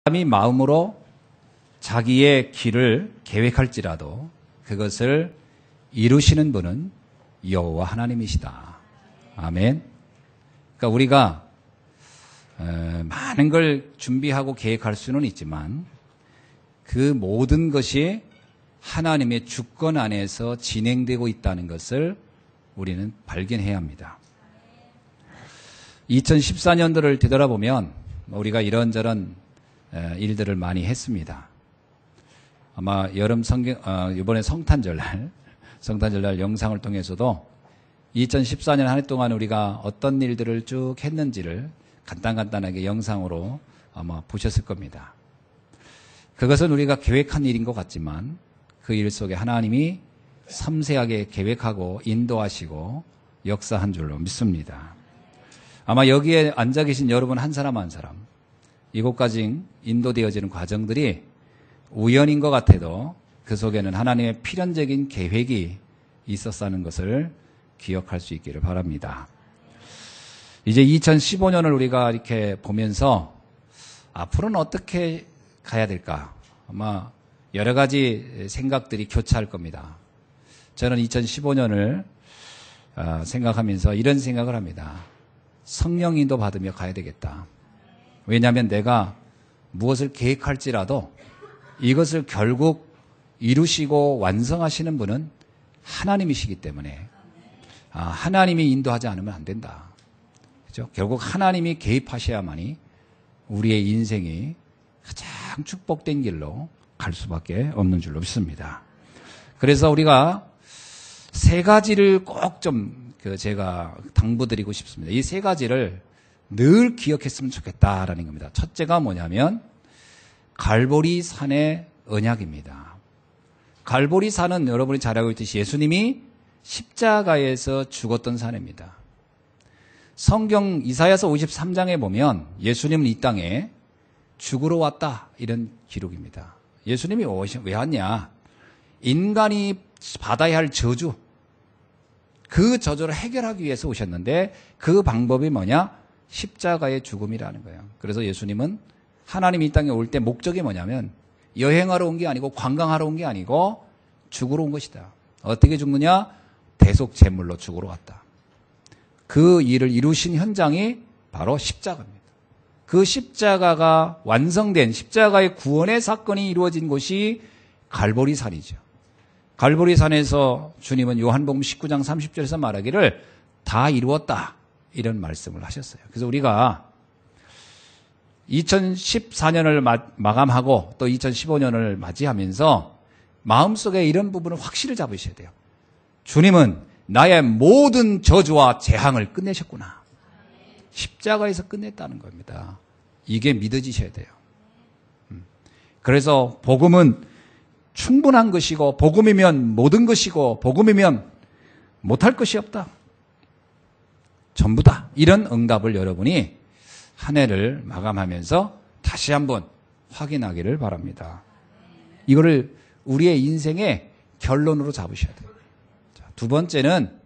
사람이 마음으로 자기의 길을 계획할지라도 그것을 이루시는 분은 여호와 하나님이시다. 아멘. 그러니까 우리가 많은 걸 준비하고 계획할 수는 있지만 그 모든 것이 하나님의 주권 안에서 진행되고 있다는 것을 우리는 발견해야 합니다. 2014년도를 되돌아보면 우리가 이런저런 일들을 많이 했습니다. 아마 이번에 성탄절날 영상을 통해서도 2014년 한 해 동안 우리가 어떤 일들을 쭉 했는지를 간단하게 영상으로 아마 보셨을 겁니다. 그것은 우리가 계획한 일인 것 같지만 그 일 속에 하나님이 섬세하게 계획하고 인도하시고 역사한 줄로 믿습니다. 아마 여기에 앉아 계신 여러분 한 사람 한 사람 이곳까지 인도되어지는 과정들이 우연인 것 같아도 그 속에는 하나님의 필연적인 계획이 있었다는 것을 기억할 수 있기를 바랍니다. 이제 2015년을 우리가 이렇게 보면서 앞으로는 어떻게 가야 될까? 아마 여러 가지 생각들이 교차할 겁니다. 저는 2015년을 생각하면서 이런 생각을 합니다. 성령 인도 받으며 가야 되겠다. 왜냐하면 내가 무엇을 계획할지라도 이것을 결국 이루시고 완성하시는 분은 하나님이시기 때문에 하나님이 인도하지 않으면 안 된다. 그렇죠? 결국 하나님이 개입하셔야만이 우리의 인생이 가장 축복된 길로 갈 수밖에 없는 줄로 믿습니다. 그래서 우리가 세 가지를 꼭 좀 제가 당부드리고 싶습니다. 이 세 가지를 늘 기억했으면 좋겠다라는 겁니다. 첫째가 뭐냐면 갈보리 산의 언약입니다. 갈보리 산은 여러분이 잘 알고 있듯이 예수님이 십자가에서 죽었던 산입니다. 성경 이사야서 53장에 보면 예수님은 이 땅에 죽으러 왔다 이런 기록입니다. 예수님이 왜 왔냐? 인간이 받아야 할 저주, 그 저주를 해결하기 위해서 오셨는데 그 방법이 뭐냐? 십자가의 죽음이라는 거예요. 그래서 예수님은 하나님이 이 땅에 올 때 목적이 뭐냐면 여행하러 온 게 아니고 관광하러 온 게 아니고 죽으러 온 것이다. 어떻게 죽느냐? 대속 제물로 죽으러 왔다. 그 일을 이루신 현장이 바로 십자가입니다. 그 십자가가 완성된 십자가의 구원의 사건이 이루어진 곳이 갈보리산이죠. 갈보리산에서 주님은 요한복음 19장 30절에서 말하기를 다 이루었다 이런 말씀을 하셨어요. 그래서 우리가 2014년을 마감하고 또 2015년을 맞이하면서 마음속에 이런 부분을 확실히 잡으셔야 돼요. 주님은 나의 모든 저주와 재앙을 끝내셨구나. 십자가에서 끝냈다는 겁니다. 이게 믿어지셔야 돼요. 그래서 복음은 충분한 것이고 복음이면 모든 것이고 복음이면 못할 것이 없다. 전부다. 이런 응답을 여러분이 한 해를 마감하면서 다시 한번 확인하기를 바랍니다. 이거를 우리의 인생의 결론으로 잡으셔야 돼요. 자, 두 번째는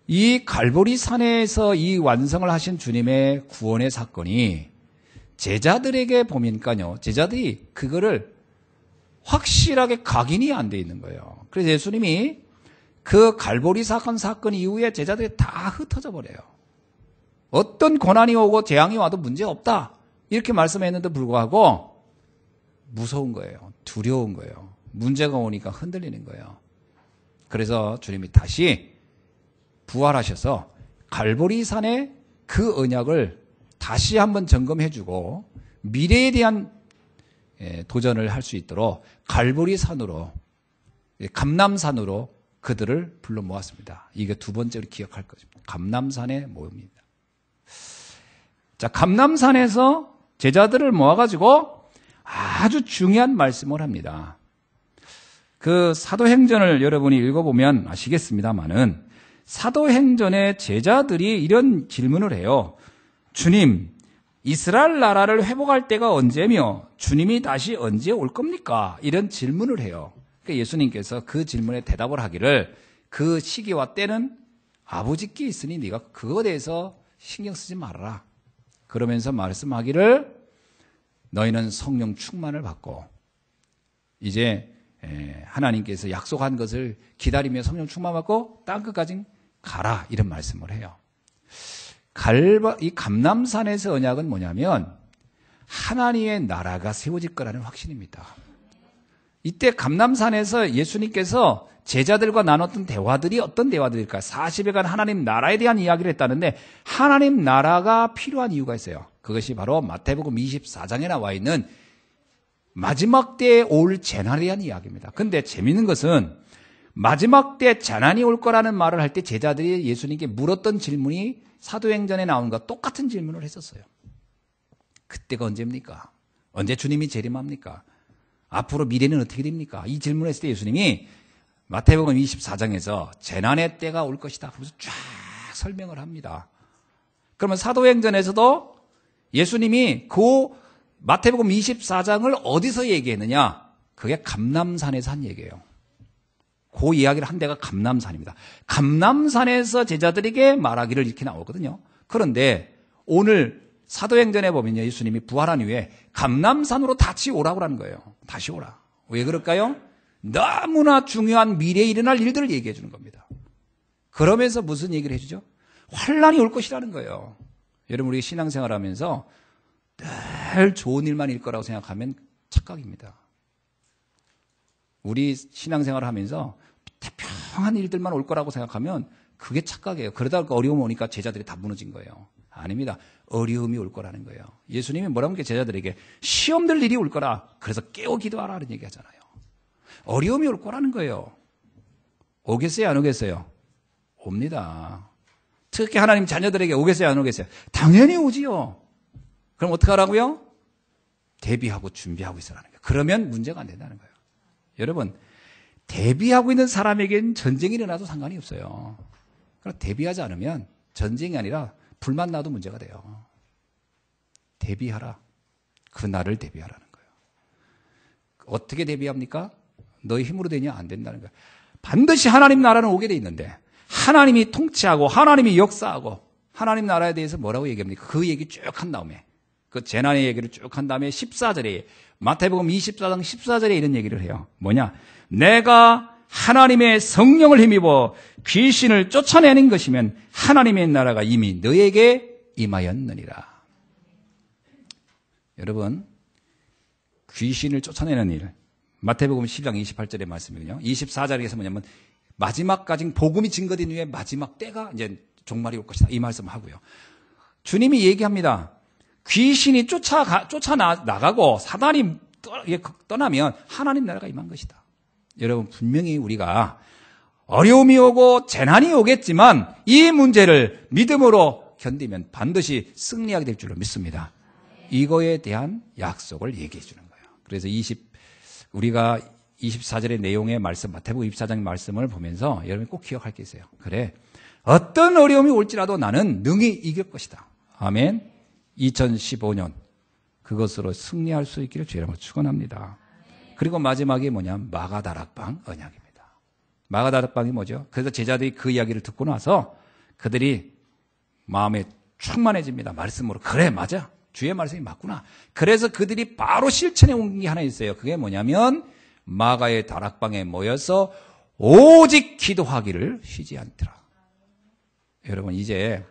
이 갈보리 산에서 이 완성을 하신 주님의 구원의 사건이 제자들에게 보니까요. 제자들이 그거를 확실하게 각인이 안 돼 있는 거예요. 그래서 예수님이 그 갈보리 사건 이후에 제자들이 다 흩어져 버려요. 어떤 고난이 오고 재앙이 와도 문제없다. 이렇게 말씀했는데 불구하고 무서운 거예요. 두려운 거예요. 문제가 오니까 흔들리는 거예요. 그래서 주님이 다시 부활하셔서 갈보리 산의 그 언약을 다시 한번 점검해주고 미래에 대한 도전을 할 수 있도록 갈보리 산으로 감람산으로 그들을 불러 모았습니다. 이게 두 번째로 기억할 것입니다. 감람산의 모임입니다. 자, 감람산에서 제자들을 모아가지고 아주 중요한 말씀을 합니다. 그 사도행전을 여러분이 읽어보면 아시겠습니다만은 사도행전의 제자들이 이런 질문을 해요. 주님, 이스라엘 나라를 회복할 때가 언제며 주님이 다시 언제 올 겁니까? 이런 질문을 해요. 그러니까 예수님께서 그 질문에 대답을 하기를 그 시기와 때는 아버지께 있으니 네가 그거에 대해서 신경 쓰지 말아라. 그러면서 말씀하기를 너희는 성령 충만을 받고 이제 하나님께서 약속한 것을 기다리며 성령 충만 받고 땅끝까지 가라 이런 말씀을 해요. 이 감람산에서 언약은 뭐냐면 하나님의 나라가 세워질 거라는 확신입니다. 이때 감람산에서 예수님께서 제자들과 나눴던 대화들이 어떤 대화들일까요? 40일간 하나님 나라에 대한 이야기를 했다는데 하나님 나라가 필요한 이유가 있어요. 그것이 바로 마태복음 24장에 나와 있는 마지막 때에 올 재난에 대한 이야기입니다. 근데 재미있는 것은 마지막 때 재난이 올 거라는 말을 할 때 제자들이 예수님께 물었던 질문이 사도행전에 나오는 것과 똑같은 질문을 했었어요. 그때가 언제입니까? 언제 주님이 재림합니까? 앞으로 미래는 어떻게 됩니까? 이 질문을 했을 때 예수님이 마태복음 24장에서 재난의 때가 올 것이다. 그래서 쫙 설명을 합니다. 그러면 사도행전에서도 예수님이 그 마태복음 24장을 어디서 얘기했느냐? 그게 감람산에서 한 얘기예요. 그 이야기를 한 데가 감람산입니다. 감람산에서 제자들에게 말하기를 이렇게 나오거든요. 그런데 오늘 사도행전에 보면요, 예수님이 부활한 이후에 감람산으로 다시 오라고 하는 거예요. 다시 오라. 왜 그럴까요? 너무나 중요한 미래에 일어날 일들을 얘기해 주는 겁니다. 그러면서 무슨 얘기를 해주죠? 환란이 올 것이라는 거예요. 여러분, 우리 신앙생활 하면서 늘 좋은 일만 일 거라고 생각하면 착각입니다. 우리 신앙생활을 하면서 태평한 일들만 올 거라고 생각하면 그게 착각이에요. 그러다가 어려움 오니까 제자들이 다 무너진 거예요. 아닙니다. 어려움이 올 거라는 거예요. 예수님이 뭐라고 하면 제자들에게 시험될 일이 올 거라. 그래서 깨어 기도하라는 얘기 하잖아요. 어려움이 올 거라는 거예요. 오겠어요? 안 오겠어요? 옵니다. 특히 하나님 자녀들에게 오겠어요? 안 오겠어요? 당연히 오지요. 그럼 어떻게 하라고요? 대비하고 준비하고 있으라는 거예요. 그러면 문제가 안 된다는 거예요. 여러분, 대비하고 있는 사람에게는 전쟁이 일어나도 상관이 없어요. 그럼 대비하지 않으면 전쟁이 아니라 불만 나도 문제가 돼요. 대비하라. 그 날을 대비하라는 거예요. 어떻게 대비합니까? 너의 힘으로 되냐? 안 된다는 거예요. 반드시 하나님 나라는 오게 돼 있는데 하나님이 통치하고 하나님이 역사하고 하나님 나라에 대해서 뭐라고 얘기합니까? 그 얘기 쭉 한 다음에 그 재난의 얘기를 쭉 한 다음에 14절에 마태복음 24장 14절에 이런 얘기를 해요. 뭐냐? 내가 하나님의 성령을 힘입어 귀신을 쫓아내는 것이면 하나님의 나라가 이미 너에게 임하였느니라. 여러분, 귀신을 쫓아내는 일, 마태복음 10장 28절의 말씀이거든요. 24절에서 뭐냐면 마지막까지 복음이 증거된 후에 마지막 때가 이제 종말이 올 것이다. 이 말씀을 하고요. 주님이 얘기합니다. 귀신이 쫓아나가고 사단이 떠나면 하나님 나라가 임한 것이다. 여러분, 분명히 우리가 어려움이 오고 재난이 오겠지만 이 문제를 믿음으로 견디면 반드시 승리하게 될 줄로 믿습니다. 이거에 대한 약속을 얘기해 주는 거예요. 그래서 우리가 24절의 내용의 말씀, 마태복음 24장의 말씀을 보면서 여러분이 꼭 기억할 게 있어요. 그래, 어떤 어려움이 올지라도 나는 능히 이길 것이다. 아멘. 2015년 그것으로 승리할 수 있기를 주의 이름으로 축원합니다. 그리고 마지막에 뭐냐? 마가다락방 언약입니다. 마가다락방이 뭐죠? 그래서 제자들이 그 이야기를 듣고 나서 그들이 마음에 충만해집니다. 말씀으로. 그래, 맞아. 주의 말씀이 맞구나. 그래서 그들이 바로 실천해 온 게 하나 있어요. 그게 뭐냐면 마가의 다락방에 모여서 오직 기도하기를 쉬지 않더라. 여러분, 이제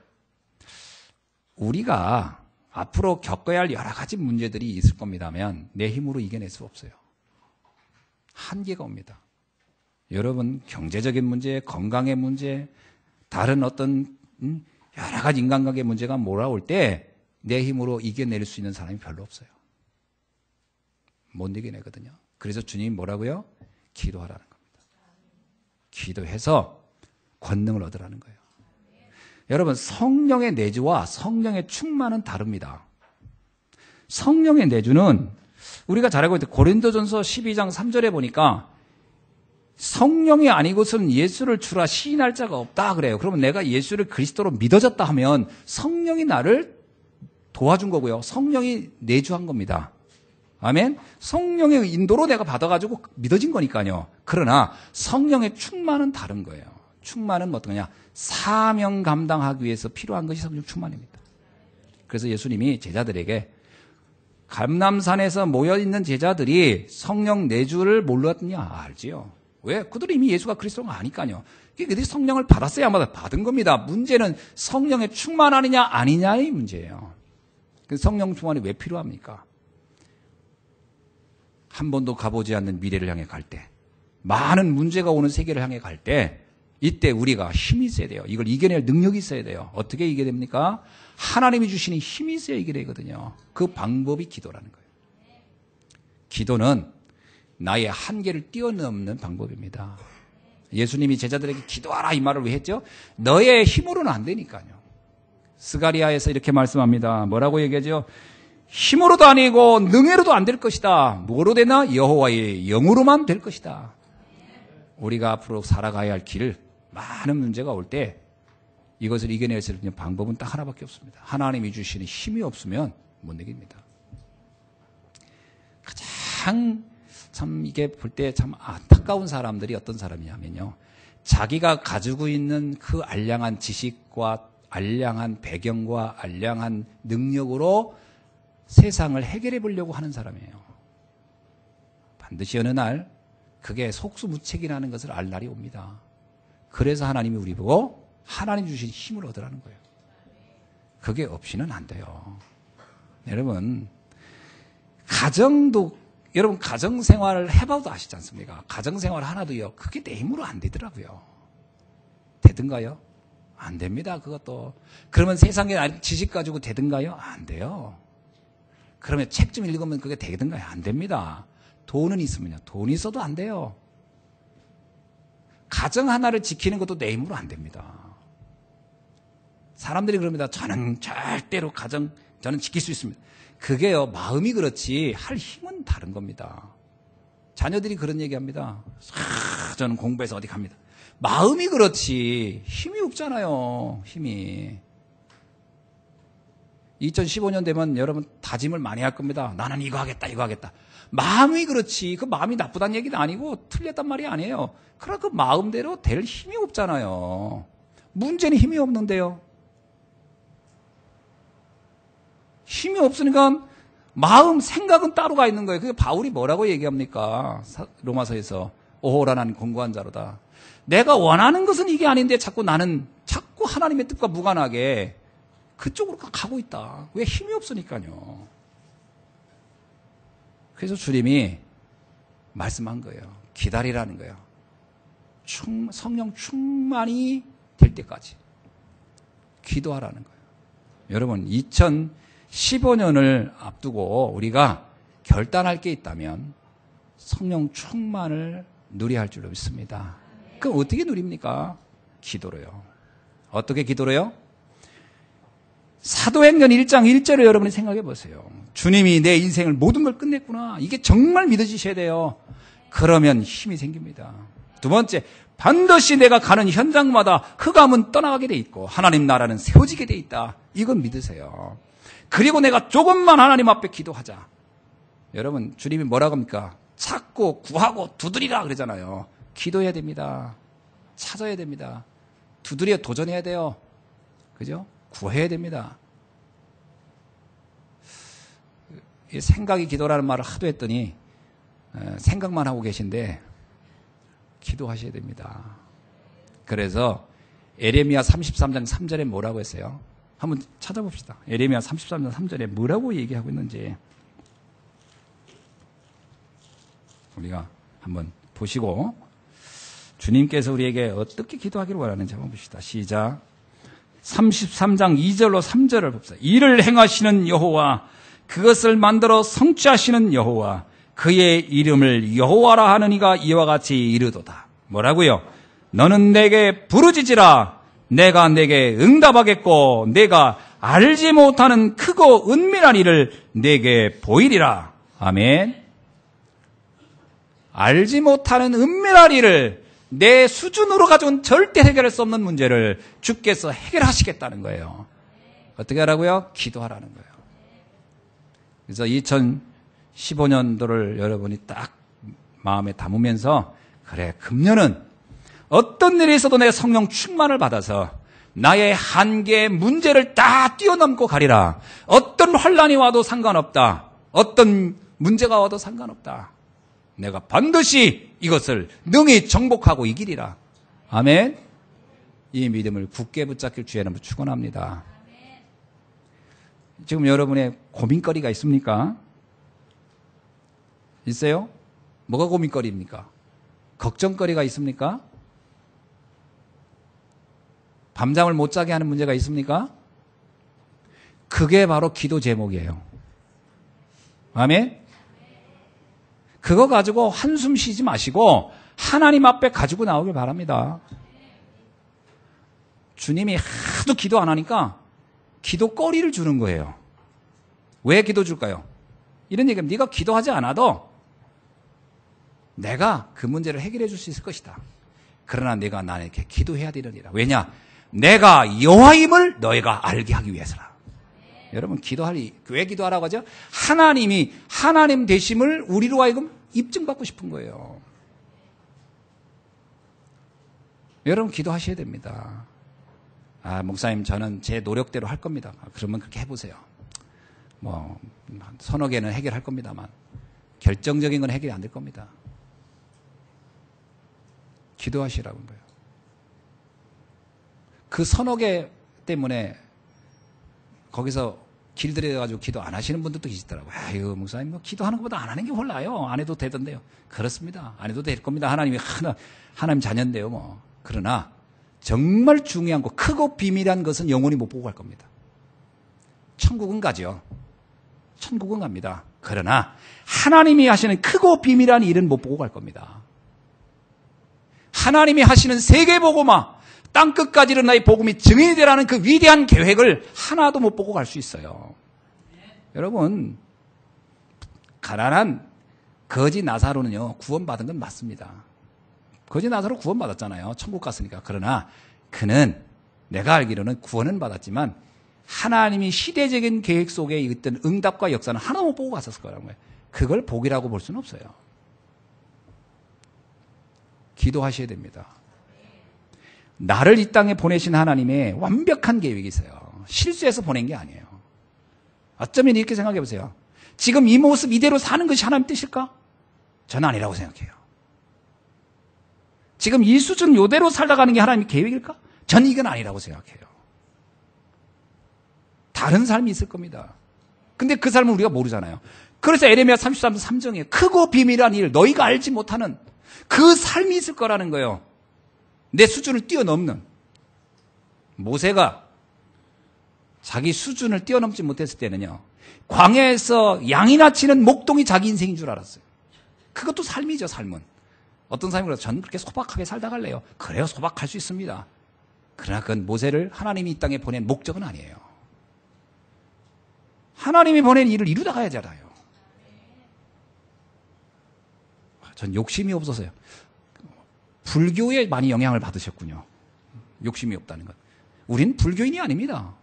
우리가 앞으로 겪어야 할 여러 가지 문제들이 있을 겁니다만 내 힘으로 이겨낼 수 없어요. 한계가 옵니다. 여러분, 경제적인 문제, 건강의 문제, 다른 어떤 여러 가지 인간관계 문제가 몰아올 때 내 힘으로 이겨낼 수 있는 사람이 별로 없어요. 못 이겨내거든요. 그래서 주님이 뭐라고요? 기도하라는 겁니다. 기도해서 권능을 얻으라는 거예요. 여러분, 성령의 내주와 성령의 충만은 다릅니다. 성령의 내주는 우리가 잘 알고 있는데 고린도전서 12장 3절에 보니까 성령이 아니고서는 예수를 주라 시인할 자가 없다 그래요. 그러면 내가 예수를 그리스도로 믿어졌다 하면 성령이 나를 도와준 거고요. 성령이 내주한 겁니다. 아멘. 성령의 인도로 내가 받아가지고 믿어진 거니까요. 그러나 성령의 충만은 다른 거예요. 충만은 어떤 거냐? 사명 감당하기 위해서 필요한 것이 성령 충만입니다. 그래서 예수님이 제자들에게 감람산에서 모여있는 제자들이 성령 내주를 몰랐냐? 알지요. 왜? 그들이 이미 예수가 그리스도가 아니까요. 그들이 성령을 받았어야만 받은 겁니다. 문제는 성령의 충만하느냐 아니냐의 문제예요. 성령 충만이 왜 필요합니까? 한 번도 가보지 않는 미래를 향해 갈 때, 많은 문제가 오는 세계를 향해 갈 때, 이때 우리가 힘이 있어야 돼요. 이걸 이겨낼 능력이 있어야 돼요. 어떻게 이겨야 됩니까? 하나님이 주시는 힘이 있어야 이겨내거든요. 그 방법이 기도라는 거예요. 기도는 나의 한계를 뛰어넘는 방법입니다. 예수님이 제자들에게 기도하라 이 말을 왜 했죠? 너의 힘으로는 안 되니까요. 스가리아에서 이렇게 말씀합니다. 뭐라고 얘기하죠? 힘으로도 아니고 능해로도 안 될 것이다. 뭐로 되나? 여호와의 영으로만 될 것이다. 우리가 앞으로 살아가야 할 길, 많은 문제가 올 때 이것을 이겨낼 수 있는 방법은 딱 하나밖에 없습니다. 하나님이 주시는 힘이 없으면 못 이깁니다. 가장 참 이게 볼 때 참 안타까운 사람들이 어떤 사람이냐면요. 자기가 가지고 있는 그 알량한 지식과 알량한 배경과 알량한 능력으로 세상을 해결해 보려고 하는 사람이에요. 반드시 어느 날 그게 속수무책이라는 것을 알 날이 옵니다. 그래서 하나님이 우리 보고 하나님 주신 힘을 얻으라는 거예요. 그게 없이는 안 돼요. 여러분, 여러분 가정생활을 해봐도 아시지 않습니까? 가정생활 하나도요, 그게 내 힘으로 안 되더라고요. 되든가요? 안 됩니다, 그것도. 그러면 세상에 지식 가지고 되든가요? 안 돼요. 그러면 책 좀 읽으면 그게 되든가요? 안 됩니다. 돈은 있으면요. 돈이 있어도 안 돼요. 가정 하나를 지키는 것도 내 힘으로 안 됩니다. 사람들이 그럽니다. 저는 절대로 저는 지킬 수 있습니다. 그게요, 마음이 그렇지 할 힘은 다른 겁니다. 자녀들이 그런 얘기합니다. 저는 공부해서 어디 갑니다. 마음이 그렇지 힘이 없잖아요. 힘이. 2015년 되면 여러분 다짐을 많이 할 겁니다. 나는 이거 하겠다, 이거 하겠다. 마음이 그렇지 그 마음이 나쁘다는 얘기는 아니고 틀렸단 말이 아니에요. 그러나 그 마음대로 될 힘이 없잖아요. 문제는 힘이 없는데요. 힘이 없으니까 마음, 생각은 따로 가 있는 거예요. 그게 바울이 뭐라고 얘기합니까? 로마서에서 오호라 난 공고한 자로다. 내가 원하는 것은 이게 아닌데 자꾸 하나님의 뜻과 무관하게 그쪽으로 가고 있다. 왜? 힘이 없으니까요. 그래서 주님이 말씀한 거예요. 기다리라는 거예요. 성령 충만이 될 때까지 기도하라는 거예요. 여러분 2015년을 앞두고 우리가 결단할 게 있다면 성령 충만을 누려야 할 줄로 믿습니다. 그럼 어떻게 누립니까? 기도로요. 어떻게 기도로요? 사도행전 1장 1절을 여러분이 생각해 보세요. 주님이 내 인생을 모든 걸 끝냈구나. 이게 정말 믿어지셔야 돼요. 그러면 힘이 생깁니다. 두 번째, 반드시 내가 가는 현장마다 흑암은 떠나가게 돼 있고 하나님 나라는 세워지게 돼 있다. 이건 믿으세요. 그리고 내가 조금만 하나님 앞에 기도하자. 여러분 주님이 뭐라고 합니까? 찾고 구하고 두드리라 그러잖아요. 기도해야 됩니다. 찾아야 됩니다. 두드려 도전해야 돼요. 그죠? 구해야 됩니다. 생각이 기도라는 말을 하도 했더니 생각만 하고 계신데 기도하셔야 됩니다. 그래서 에레미야 33장 3절에 뭐라고 했어요? 한번 찾아봅시다. 에레미야 33장 3절에 뭐라고 얘기하고 있는지 우리가 한번 보시고 주님께서 우리에게 어떻게 기도하기를 원하는지 한번 봅시다. 시작. 33장 2절로 3절을 봅시다. 이를 행하시는 여호와, 그것을 만들어 성취하시는 여호와, 그의 이름을 여호와라 하는 이가 이와 같이 이르도다. 뭐라고요? 너는 내게 부르짖으라. 내가 내게 응답하겠고 내가 알지 못하는 크고 은밀한 일을 내게 보이리라. 아멘. 알지 못하는 은밀한 일을 내 수준으로 가져온 절대 해결할 수 없는 문제를 주께서 해결하시겠다는 거예요. 어떻게 하라고요? 기도하라는 거예요. 그래서 2015년도를 여러분이 딱 마음에 담으면서 그래, 금년은 어떤 일이 있어도 내 성령 충만을 받아서 나의 한계, 문제를 다 뛰어넘고 가리라. 어떤 환란이 와도 상관없다. 어떤 문제가 와도 상관없다. 내가 반드시 이것을 능히 정복하고 이기리라. 아멘. 이 믿음을 굳게 붙잡길 주의 이름으로 축원합니다. 지금 여러분의 고민거리가 있습니까? 있어요? 뭐가 고민거리입니까? 걱정거리가 있습니까? 밤잠을 못 자게 하는 문제가 있습니까? 그게 바로 기도 제목이에요. 아멘? 그거 가지고 한숨 쉬지 마시고 하나님 앞에 가지고 나오길 바랍니다. 주님이 하도 기도 안 하니까 기도거리를 주는 거예요. 왜 기도 줄까요? 이런 얘기하면 네가 기도하지 않아도 내가 그 문제를 해결해 줄 수 있을 것이다. 그러나 내가 나에게 기도해야 되느니라. 왜냐? 내가 여호와임을 너희가 알게 하기 위해서라. 여러분 왜 기도하라고 하죠? 하나님이 하나님 되심을 우리로 하여금 입증받고 싶은 거예요. 여러분 기도하셔야 됩니다. 목사님 저는 제 노력대로 할 겁니다. 그러면 그렇게 해보세요. 뭐 서너 개는 해결할 겁니다만 결정적인 건 해결이 안 될 겁니다. 기도하시라는 거예요. 그 서너 개 때문에 거기서 길들여가지고 기도 안 하시는 분들도 계시더라고요. 아유, 목사님, 뭐 기도하는 것보다 안 하는 게 홀라요. 안 해도 되던데요. 그렇습니다. 안 해도 될 겁니다. 하나님이 하나님 자녀인데요, 뭐. 그러나 정말 중요한 거, 크고 비밀한 것은 영원히 못 보고 갈 겁니다. 천국은 가죠. 천국은 갑니다. 그러나 하나님이 하시는 크고 비밀한 일은 못 보고 갈 겁니다. 하나님이 하시는 세계복음화, 땅끝까지는 나의 복음이 증인이 되라는 그 위대한 계획을 하나도 못 보고 갈 수 있어요. 여러분, 가난한 거지 나사로는요, 구원받은 건 맞습니다. 거지 나사로 구원받았잖아요. 천국 갔으니까. 그러나 그는 내가 알기로는 구원은 받았지만 하나님이 시대적인 계획 속에 있던 응답과 역사는 하나 못 보고 갔었을 거라는 거예요. 그걸 복이라고 볼 수는 없어요. 기도하셔야 됩니다. 나를 이 땅에 보내신 하나님의 완벽한 계획이 있어요. 실수해서 보낸 게 아니에요. 어쩌면 이렇게 생각해 보세요. 지금 이 모습 이대로 사는 것이 하나님 뜻일까? 저는 아니라고 생각해요. 지금 이 수준 이대로 살아가는 게 하나님의 계획일까? 저는 이건 아니라고 생각해요. 다른 삶이 있을 겁니다. 근데 그 삶은 우리가 모르잖아요. 그래서 에레미야 33장 3절에 크고 비밀한 일, 너희가 알지 못하는 그 삶이 있을 거라는 거예요. 내 수준을 뛰어넘는. 모세가 자기 수준을 뛰어넘지 못했을 때는요, 광야에서 양이나 치는 목동이 자기 인생인 줄 알았어요. 그것도 삶이죠, 삶은. 어떤 사람이 그래서 저는 그렇게 소박하게 살다 갈래요. 그래요, 소박할 수 있습니다. 그러나 그건 모세를 하나님이 이 땅에 보낸 목적은 아니에요. 하나님이 보낸 일을 이루다 가야잖아요. 전 욕심이 없어서요. 불교에 많이 영향을 받으셨군요. 욕심이 없다는 것. 우린 불교인이 아닙니다.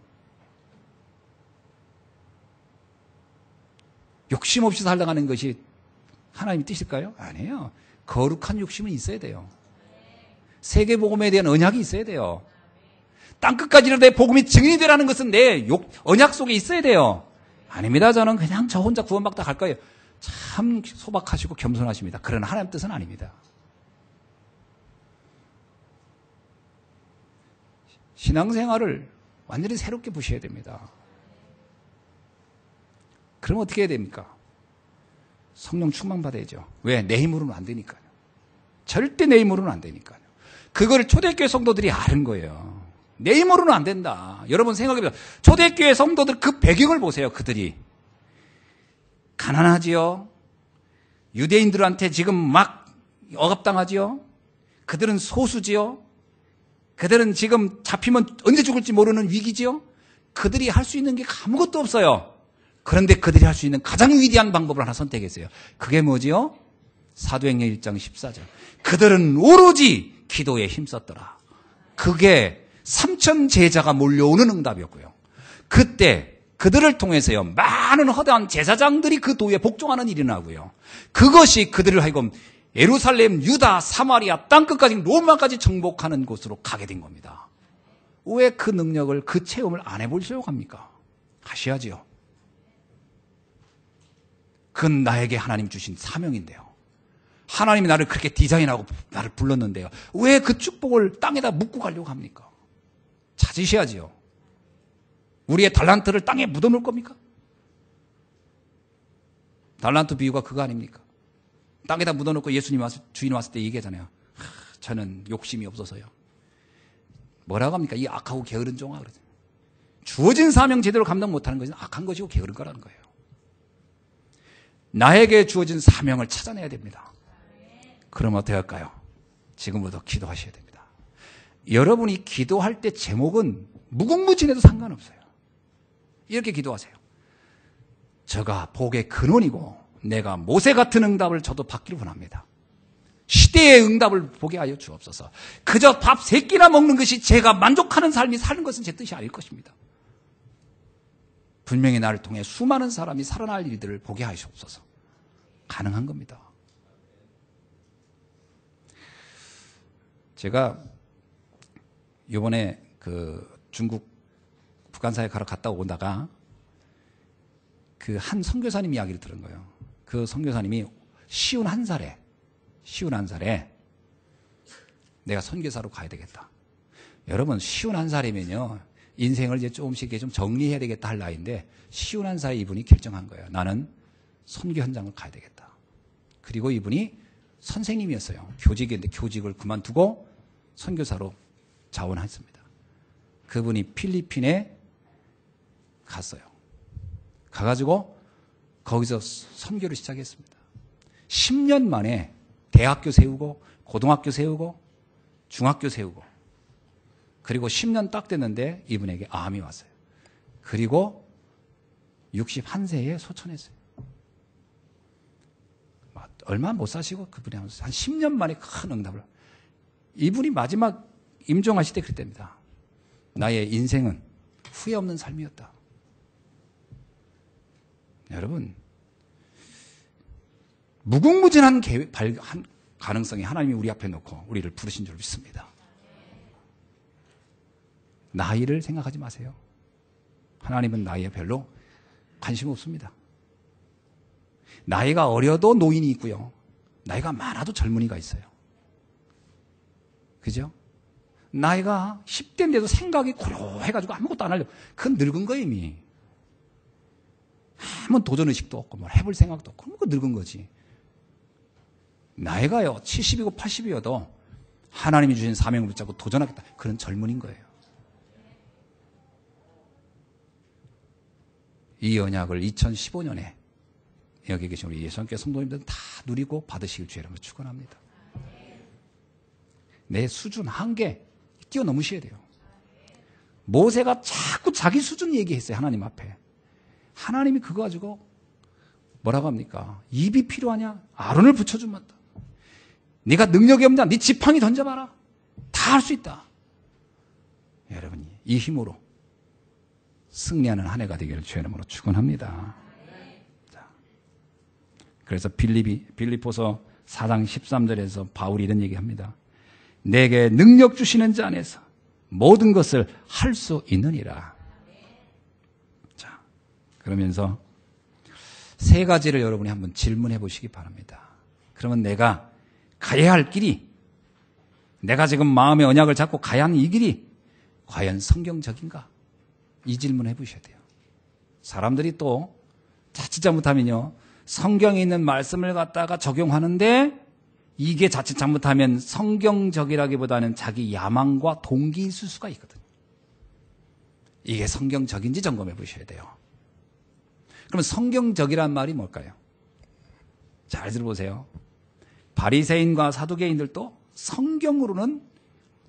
욕심 없이 살아가는 것이 하나님의 뜻일까요? 아니에요. 거룩한 욕심은 있어야 돼요. 세계복음에 대한 언약이 있어야 돼요. 땅끝까지는 내 복음이 증인이 되라는 것은 내 언약 속에 있어야 돼요. 아닙니다. 저는 그냥 저 혼자 구원받다 갈 거예요. 참 소박하시고 겸손하십니다. 그러나 하나님 뜻은 아닙니다. 신앙생활을 완전히 새롭게 보셔야 됩니다. 그럼 어떻게 해야 됩니까? 성령 충만받아야죠. 왜? 내 힘으로는 안 되니까요. 절대 내 힘으로는 안 되니까요. 그걸 초대교회 성도들이 아는 거예요. 내 힘으로는 안 된다. 여러분 생각해보세요. 초대교회 성도들 그 배경을 보세요. 그들이 가난하지요. 유대인들한테 지금 막 억압당하지요. 그들은 소수지요. 그들은 지금 잡히면 언제 죽을지 모르는 위기지요. 그들이 할 수 있는 게 아무것도 없어요. 그런데 그들이 할 수 있는 가장 위대한 방법을 하나 선택했어요. 그게 뭐지요? 사도행전 1장 14절. 그들은 오로지 기도에 힘썼더라. 그게 3,000 제자가 몰려오는 응답이었고요. 그때 그들을 통해서요, 많은 허다한 제사장들이 그 도에 복종하는 일이 나고요. 그것이 그들을 하여금 예루살렘, 유다, 사마리아, 땅끝까지 로마까지 정복하는 곳으로 가게 된 겁니다. 왜 그 능력을, 그 체험을 안 해보시려고 합니까? 하셔야지요. 그건 나에게 하나님 주신 사명인데요. 하나님이 나를 그렇게 디자인하고 나를 불렀는데요. 왜 그 축복을 땅에다 묻고 가려고 합니까? 찾으셔야지요. 우리의 달란트를 땅에 묻어놓을 겁니까? 달란트 비유가 그거 아닙니까? 땅에다 묻어놓고 예수님 주인 왔을 때 얘기하잖아요. 저는 욕심이 없어서요. 뭐라고 합니까? 이 악하고 게으른 종아 그러죠. 주어진 사명 제대로 감당 못하는 것은 악한 것이고 게으른 거라는 거예요. 나에게 주어진 사명을 찾아내야 됩니다. 그럼 어떻게 할까요? 지금부터 기도하셔야 됩니다. 여러분이 기도할 때 제목은 무궁무진해도 상관없어요. 이렇게 기도하세요. 저가 복의 근원이고 내가 모세 같은 응답을 저도 받기를 원합니다. 시대의 응답을 보게 하여 주옵소서. 그저 밥 3끼나 먹는 것이 제가 만족하는 삶이 사는 것은 제 뜻이 아닐 것입니다. 분명히 나를 통해 수많은 사람이 살아날 일들을 보게 하시옵소서. 가능한 겁니다. 제가 이번에 중국 북한사에 갔다 오다가 그 한 선교사님 이야기를 들은 거예요. 그 선교사님이 51살에 내가 선교사로 가야 되겠다. 여러분 51살이면요 인생을 이제 조금씩 좀 정리해야 되겠다 할 나이인데 51살에 이분이 결정한 거예요. 나는 선교 현장을 가야 되겠다. 그리고 이분이 선생님이었어요. 교직인데 교직을 그만두고 선교사로 자원했습니다. 그분이 필리핀에 갔어요. 가가지고 거기서 선교를 시작했습니다. 10년 만에 대학교 세우고 고등학교 세우고 중학교 세우고 그리고 10년 딱 됐는데 이분에게 암이 왔어요. 그리고 61세에 소천했어요. 얼마 못 사시고 그분이 한 10년 만에 큰 응답을. 이분이 마지막 임종하실 때 그랬답니다. 나의 인생은 후회 없는 삶이었다. 여러분 무궁무진한 가능성이 하나님이 우리 앞에 놓고 우리를 부르신 줄 믿습니다. 나이를 생각하지 마세요. 하나님은 나이에 별로 관심 없습니다. 나이가 어려도 노인이 있고요. 나이가 많아도 젊은이가 있어요. 그죠? 나이가 10대인데도 생각이 고요해가지고 아무것도 안 하려고. 그건 늙은 거예요, 이미. 아무 도전의식도 없고, 뭘 해볼 생각도 없고, 그건 늙은 거지. 나이가요, 70이고 80이어도 하나님이 주신 사명을 붙잡고 도전하겠다. 그런 젊은인 거예요. 이 언약을 2015년에 여기 계신 우리 예수님께 성도님들은 다 누리고 받으시길 주의 이름으로 축원합니다. 내 수준 한계 뛰어넘으셔야 돼요. 모세가 자꾸 자기 수준 얘기했어요. 하나님 앞에. 하나님이 그거 가지고 뭐라고 합니까? 입이 필요하냐? 아론을 붙여주면 다. 네가 능력이 없냐? 네 지팡이 던져봐라. 다 할 수 있다. 여러분 이 힘으로 승리하는 한 해가 되기를 주의 이름으로 축원합니다. 자, 그래서 빌립보서 4장 13절에서 바울이 이런 얘기합니다. 내게 능력 주시는 자 안에서 모든 것을 할 수 있느니라. 자, 그러면서 세 가지를 여러분이 한번 질문해 보시기 바랍니다. 그러면 내가 가야 할 길이, 내가 지금 마음의 언약을 잡고 가야 하는 이 길이 과연 성경적인가? 이 질문을 해보셔야 돼요. 사람들이 또 자칫 잘못하면요, 성경에 있는 말씀을 갖다가 적용하는데 이게 자칫 잘못하면 성경적이라기보다는 자기 야망과 동기일 수가 있거든요. 이게 성경적인지 점검해 보셔야 돼요. 그럼 성경적이란 말이 뭘까요? 잘 들어보세요. 바리새인과 사두개인들도 성경으로는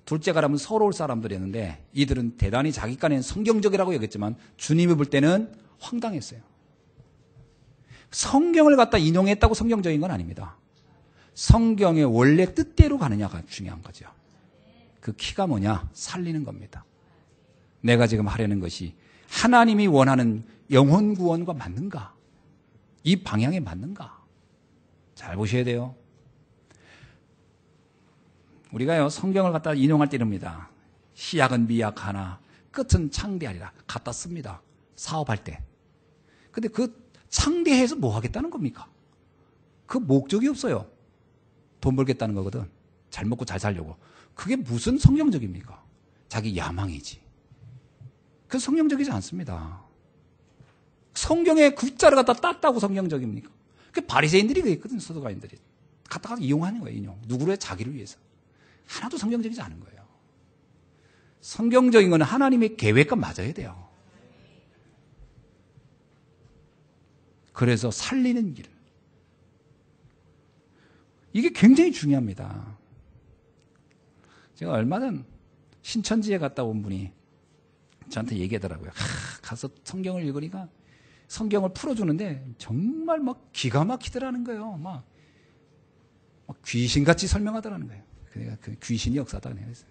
둘째가라면 서러울 사람들이었는데 이들은 대단히 자기 깐에는 성경적이라고 여겼지만 주님이 볼 때는 황당했어요. 성경을 갖다 인용했다고 성경적인 건 아닙니다. 성경의 원래 뜻대로 가느냐가 중요한 거죠. 그 키가 뭐냐? 살리는 겁니다. 내가 지금 하려는 것이 하나님이 원하는 영혼 구원과 맞는가? 이 방향에 맞는가? 잘 보셔야 돼요. 우리가요, 성경을 갖다 인용할 때 이럽니다. 시약은 미약하나 끝은 창대하리라. 갖다 씁니다. 사업할 때. 근데 그 창대해서 뭐 하겠다는 겁니까? 그 목적이 없어요. 돈 벌겠다는 거거든. 잘 먹고 잘 살려고. 그게 무슨 성경적입니까? 자기 야망이지. 그 성경적이지 않습니다. 성경에 글자를 갖다 땄다고 성경적입니까? 그 바리새인들이 그랬거든. 서두가인들이 갖다가 이용하는 거예요. 인용. 누구를? 자기를 위해서. 하나도 성경적이지 않은 거예요. 성경적인 건 하나님의 계획과 맞아야 돼요. 그래서 살리는 길. 이게 굉장히 중요합니다. 제가 얼마 전 신천지에 갔다 온 분이 저한테 얘기하더라고요. 가서 성경을 읽으니까 성경을 풀어주는데 정말 막 기가 막히더라는 거예요. 막 귀신같이 설명하더라는 거예요. 그러니까 그 귀신이 역사다. 그래서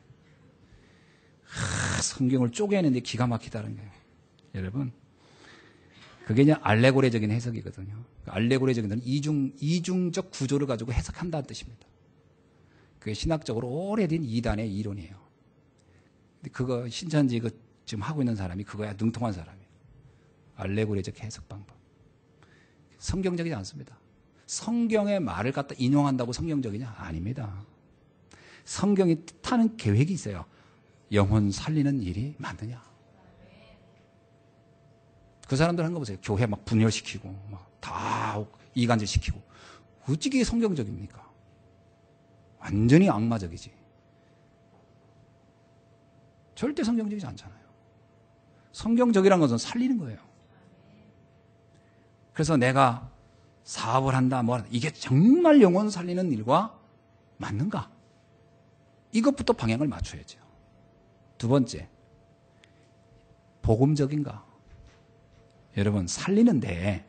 성경을 쪼개는데 기가 막히다는 거예요. 여러분, 그게 그냥 알레고리적인 해석이거든요. 알레고리적인 건 이중적 구조를 가지고 해석한다는 뜻입니다. 그게 신학적으로 오래된 이단의 이론이에요. 근데 그거 신천지 지금 하고 있는 사람이 그거야 능통한 사람이에요. 알레고리적 해석 방법. 성경적이지 않습니다. 성경의 말을 갖다 인용한다고 성경적이냐? 아닙니다. 성경이 뜻하는 계획이 있어요. 영혼 살리는 일이 맞느냐? 그 사람들 한 거 보세요. 교회 막 분열시키고, 막 다 이간질시키고. 어찌게 성경적입니까? 완전히 악마적이지. 절대 성경적이지 않잖아요. 성경적이란 것은 살리는 거예요. 그래서 내가 사업을 한다, 뭐 이게 정말 영혼 살리는 일과 맞는가? 이것부터 방향을 맞춰야죠. 두 번째, 복음적인가? 여러분, 살리는데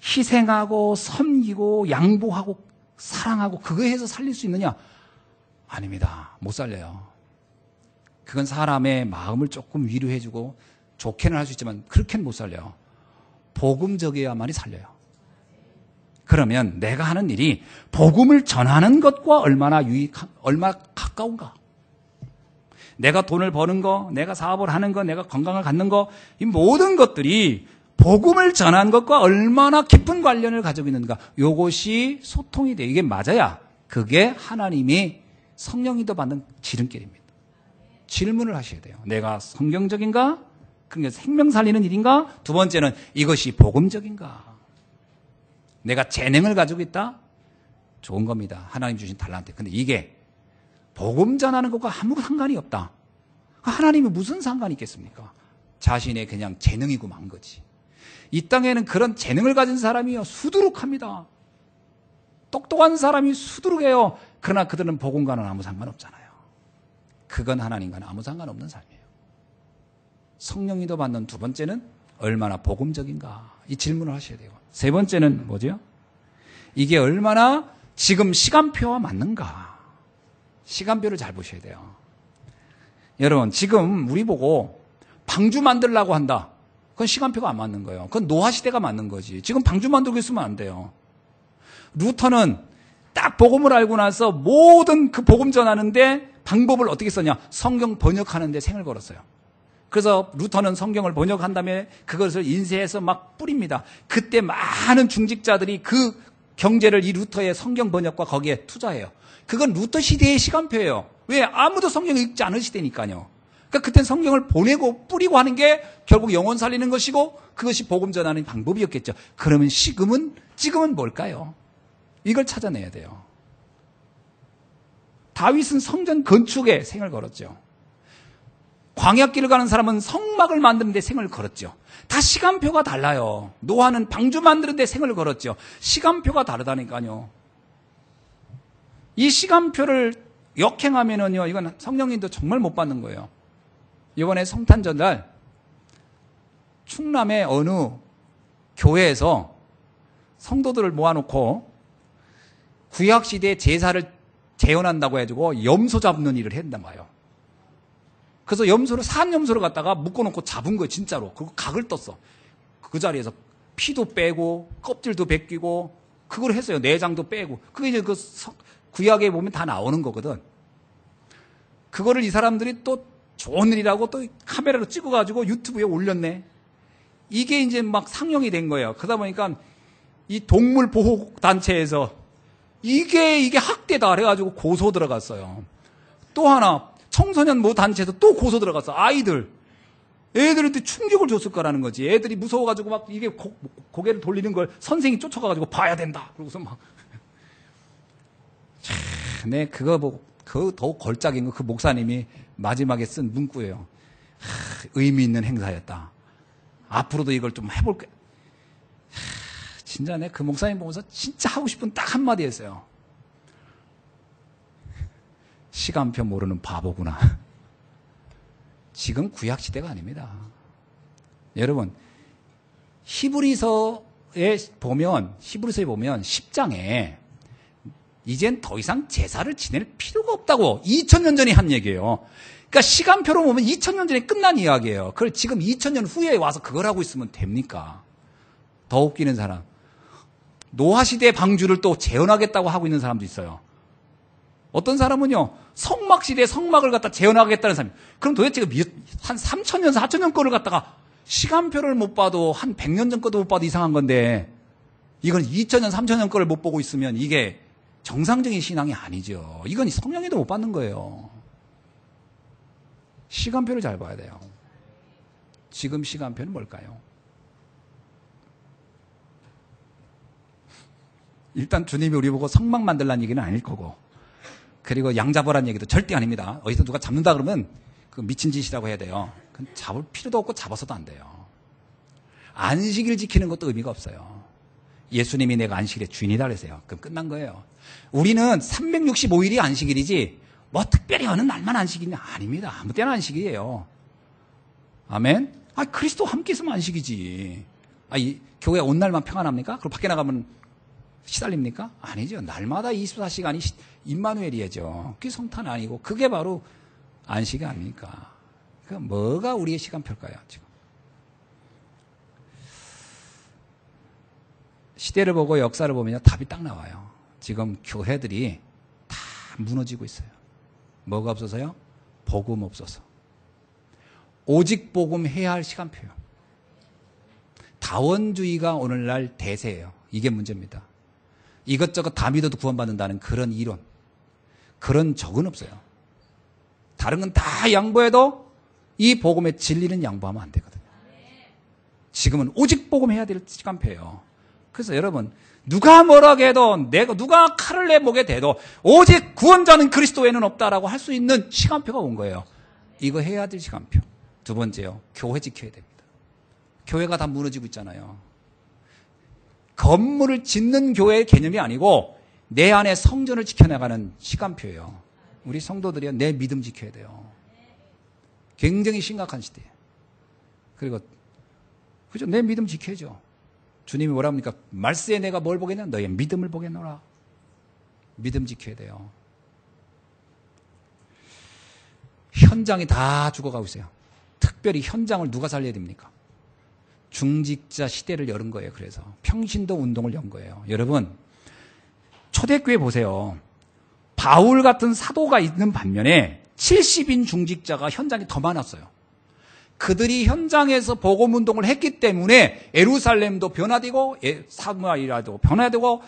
희생하고 섬기고 양보하고 사랑하고 그거 해서 살릴 수 있느냐? 아닙니다. 못 살려요. 그건 사람의 마음을 조금 위로해주고 좋게는 할 수 있지만 그렇게는 못 살려요. 복음적이어야만이 살려요. 그러면 내가 하는 일이 복음을 전하는 것과 얼마나 가까운가? 내가 돈을 버는 거, 내가 사업을 하는 거, 내가 건강을 갖는 거, 이 모든 것들이 복음을 전하는 것과 얼마나 깊은 관련을 가지고 있는가. 이것이 소통이 돼. 이게 맞아야 그게 하나님이 성령이도 받는 지름길입니다. 질문을 하셔야 돼요. 내가 성경적인가? 그러니까 생명 살리는 일인가? 두 번째는 이것이 복음적인가? 내가 재능을 가지고 있다? 좋은 겁니다. 하나님 주신 달란트. 근데 이게 복음 전하는 것과 아무 상관이 없다. 하나님이 무슨 상관이 있겠습니까? 자신의 그냥 재능이고 만 거지. 이 땅에는 그런 재능을 가진 사람이요 수두룩합니다. 똑똑한 사람이 수두룩해요. 그러나 그들은 복음과는 아무 상관없잖아요. 그건 하나님과는 아무 상관없는 삶이에요. 성령이도 받는 두 번째는 얼마나 복음적인가? 이 질문을 하셔야 돼요. 세 번째는 뭐죠? 이게 얼마나 지금 시간표와 맞는가? 시간표를 잘 보셔야 돼요. 여러분, 지금 우리 보고 방주 만들려고 한다. 그건 시간표가 안 맞는 거예요. 그건 노화시대가 맞는 거지. 지금 방주 만들고 있으면 안 돼요. 루터는 딱 복음을 알고 나서 모든 그 복음 전하는데 방법을 어떻게 썼냐? 성경 번역하는데 생을 걸었어요. 그래서 루터는 성경을 번역한 다음에 그것을 인쇄해서 막 뿌립니다. 그때 많은 중직자들이 그 경제를 이 루터의 성경 번역과 거기에 투자해요. 그건 루터 시대의 시간표예요. 왜? 아무도 성경을 읽지 않은 시대니까요. 그러니까 그때는 성경을 보내고 뿌리고 하는 게 결국 영혼 살리는 것이고 그것이 복음 전하는 방법이었겠죠. 그러면 지금은 뭘까요? 이걸 찾아내야 돼요. 다윗은 성전 건축에 생을 걸었죠. 광야길을 가는 사람은 성막을 만드는 데 생을 걸었죠. 다 시간표가 달라요. 노아는 방주 만드는 데 생을 걸었죠. 시간표가 다르다니까요. 이 시간표를 역행하면은요, 이건 성령님도 정말 못 받는 거예요. 이번에 성탄 전날 충남의 어느 교회에서 성도들을 모아놓고 구약시대 제사를 재현한다고 해가지고 염소 잡는 일을 했단 말이에요. 그래서 산 염소를 갖다가 묶어놓고 잡은 거예요, 진짜로. 그리고 각을 떴어. 그 자리에서 피도 빼고 껍질도 벗기고 그걸 했어요. 내장도 빼고. 그게 이제 구약에 보면 다 나오는 거거든. 그거를 이 사람들이 또 좋은 일이라고 또 카메라로 찍어가지고 유튜브에 올렸네. 이게 이제 막 상용이 된 거예요. 그러다 보니까 이 동물 보호 단체에서 이게 학대다 그래가지고 고소 들어갔어요. 또 하나 청소년 모 단체에서 또 고소 들어갔어. 애들한테 충격을 줬을 거라는 거지. 애들이 무서워가지고 막 이게 고개를 돌리는 걸 선생이 쫓아가가지고 봐야 된다. 그러고서 막. 네, 그거 보고, 그 더 걸작인 거 그 목사님이 마지막에 쓴 문구예요. 의미 있는 행사였다. 앞으로도 이걸 좀 해볼게. 진짜 내 그 목사님 보면서 진짜 하고 싶은 딱 한마디 했어요. 시간표 모르는 바보구나. 지금 구약시대가 아닙니다. 여러분, 히브리서에 보면 10장에 이젠 더 이상 제사를 지낼 필요가 없다고 2000년 전에 한 얘기예요. 그러니까 시간표로 보면 2000년 전에 끝난 이야기예요. 그걸 지금 2000년 후에 와서 그걸 하고 있으면 됩니까? 더 웃기는 사람. 노아시대 방주를 또 재현하겠다고 하고 있는 사람도 있어요. 어떤 사람은요, 성막시대 성막을 갖다 재현하겠다는 사람이. 그럼 도대체 한 3000년, 4000년 거를 갖다가 시간표를 못 봐도 한 100년 전 거도 못 봐도 이상한 건데, 이건 2000년, 3000년 거를 못 보고 있으면 이게 정상적인 신앙이 아니죠. 이건 성령에도 못 받는 거예요. 시간표를 잘 봐야 돼요. 지금 시간표는 뭘까요? 일단 주님이 우리 보고 성막 만들라는 얘기는 아닐 거고, 그리고 양 잡으라는 얘기도 절대 아닙니다. 어디서 누가 잡는다 그러면 그 미친 짓이라고 해야 돼요. 그건 잡을 필요도 없고 잡아서도 안 돼요. 안식일 지키는 것도 의미가 없어요. 예수님이 내가 안식일의 주인이다 그러세요. 그럼 끝난 거예요. 우리는 365일이 안식일이지 뭐 특별히 어느 날만 안식일이 아닙니다. 아무 때나 안식이에요. 아멘? 그리스도 함께 있으면 안식이지. 이 교회 온 날만 평안합니까? 그리고 밖에 나가면 시달립니까? 아니죠. 날마다 24시간이 임마누엘이죠. 그게 성탄 아니고 그게 바로 안식이 아닙니까? 그 뭐가 우리의 시간표일까요? 지금 시대를 보고 역사를 보면 답이 딱 나와요. 지금 교회들이 다 무너지고 있어요. 뭐가 없어서요? 복음 없어서. 오직 복음 해야 할 시간표요. 다원주의가 오늘날 대세예요. 이게 문제입니다. 이것저것 다 믿어도 구원받는다는 그런 이론, 그런 적은 없어요. 다른 건 다 양보해도 이 복음의 진리는 양보하면 안 되거든요. 지금은 오직 복음해야 될 시간표예요. 그래서 여러분, 누가 뭐라고 해도, 누가 칼을 내 목에 대도 오직 구원자는 그리스도 외에는 없다라고 할 수 있는 시간표가 온 거예요. 이거 해야 될 시간표. 두 번째요, 교회 지켜야 됩니다. 교회가 다 무너지고 있잖아요. 건물을 짓는 교회의 개념이 아니고 내 안에 성전을 지켜나가는 시간표예요. 우리 성도들이요, 내 믿음 지켜야 돼요. 굉장히 심각한 시대예요. 그리고 그죠? 내 믿음 지켜야죠. 주님이 뭐라 합니까? 말세에 내가 뭘 보겠냐? 너의 믿음을 보겠노라. 믿음 지켜야 돼요. 현장이 다 죽어가고 있어요. 특별히 현장을 누가 살려야 됩니까? 중직자 시대를 열은 거예요. 그래서 평신도 운동을 연 거예요. 여러분, 초대교회 보세요. 바울 같은 사도가 있는 반면에 70인 중직자가 현장에 더 많았어요. 그들이 현장에서 복음 운동을 했기 때문에 예루살렘도 변화되고 사마리아도 변화되고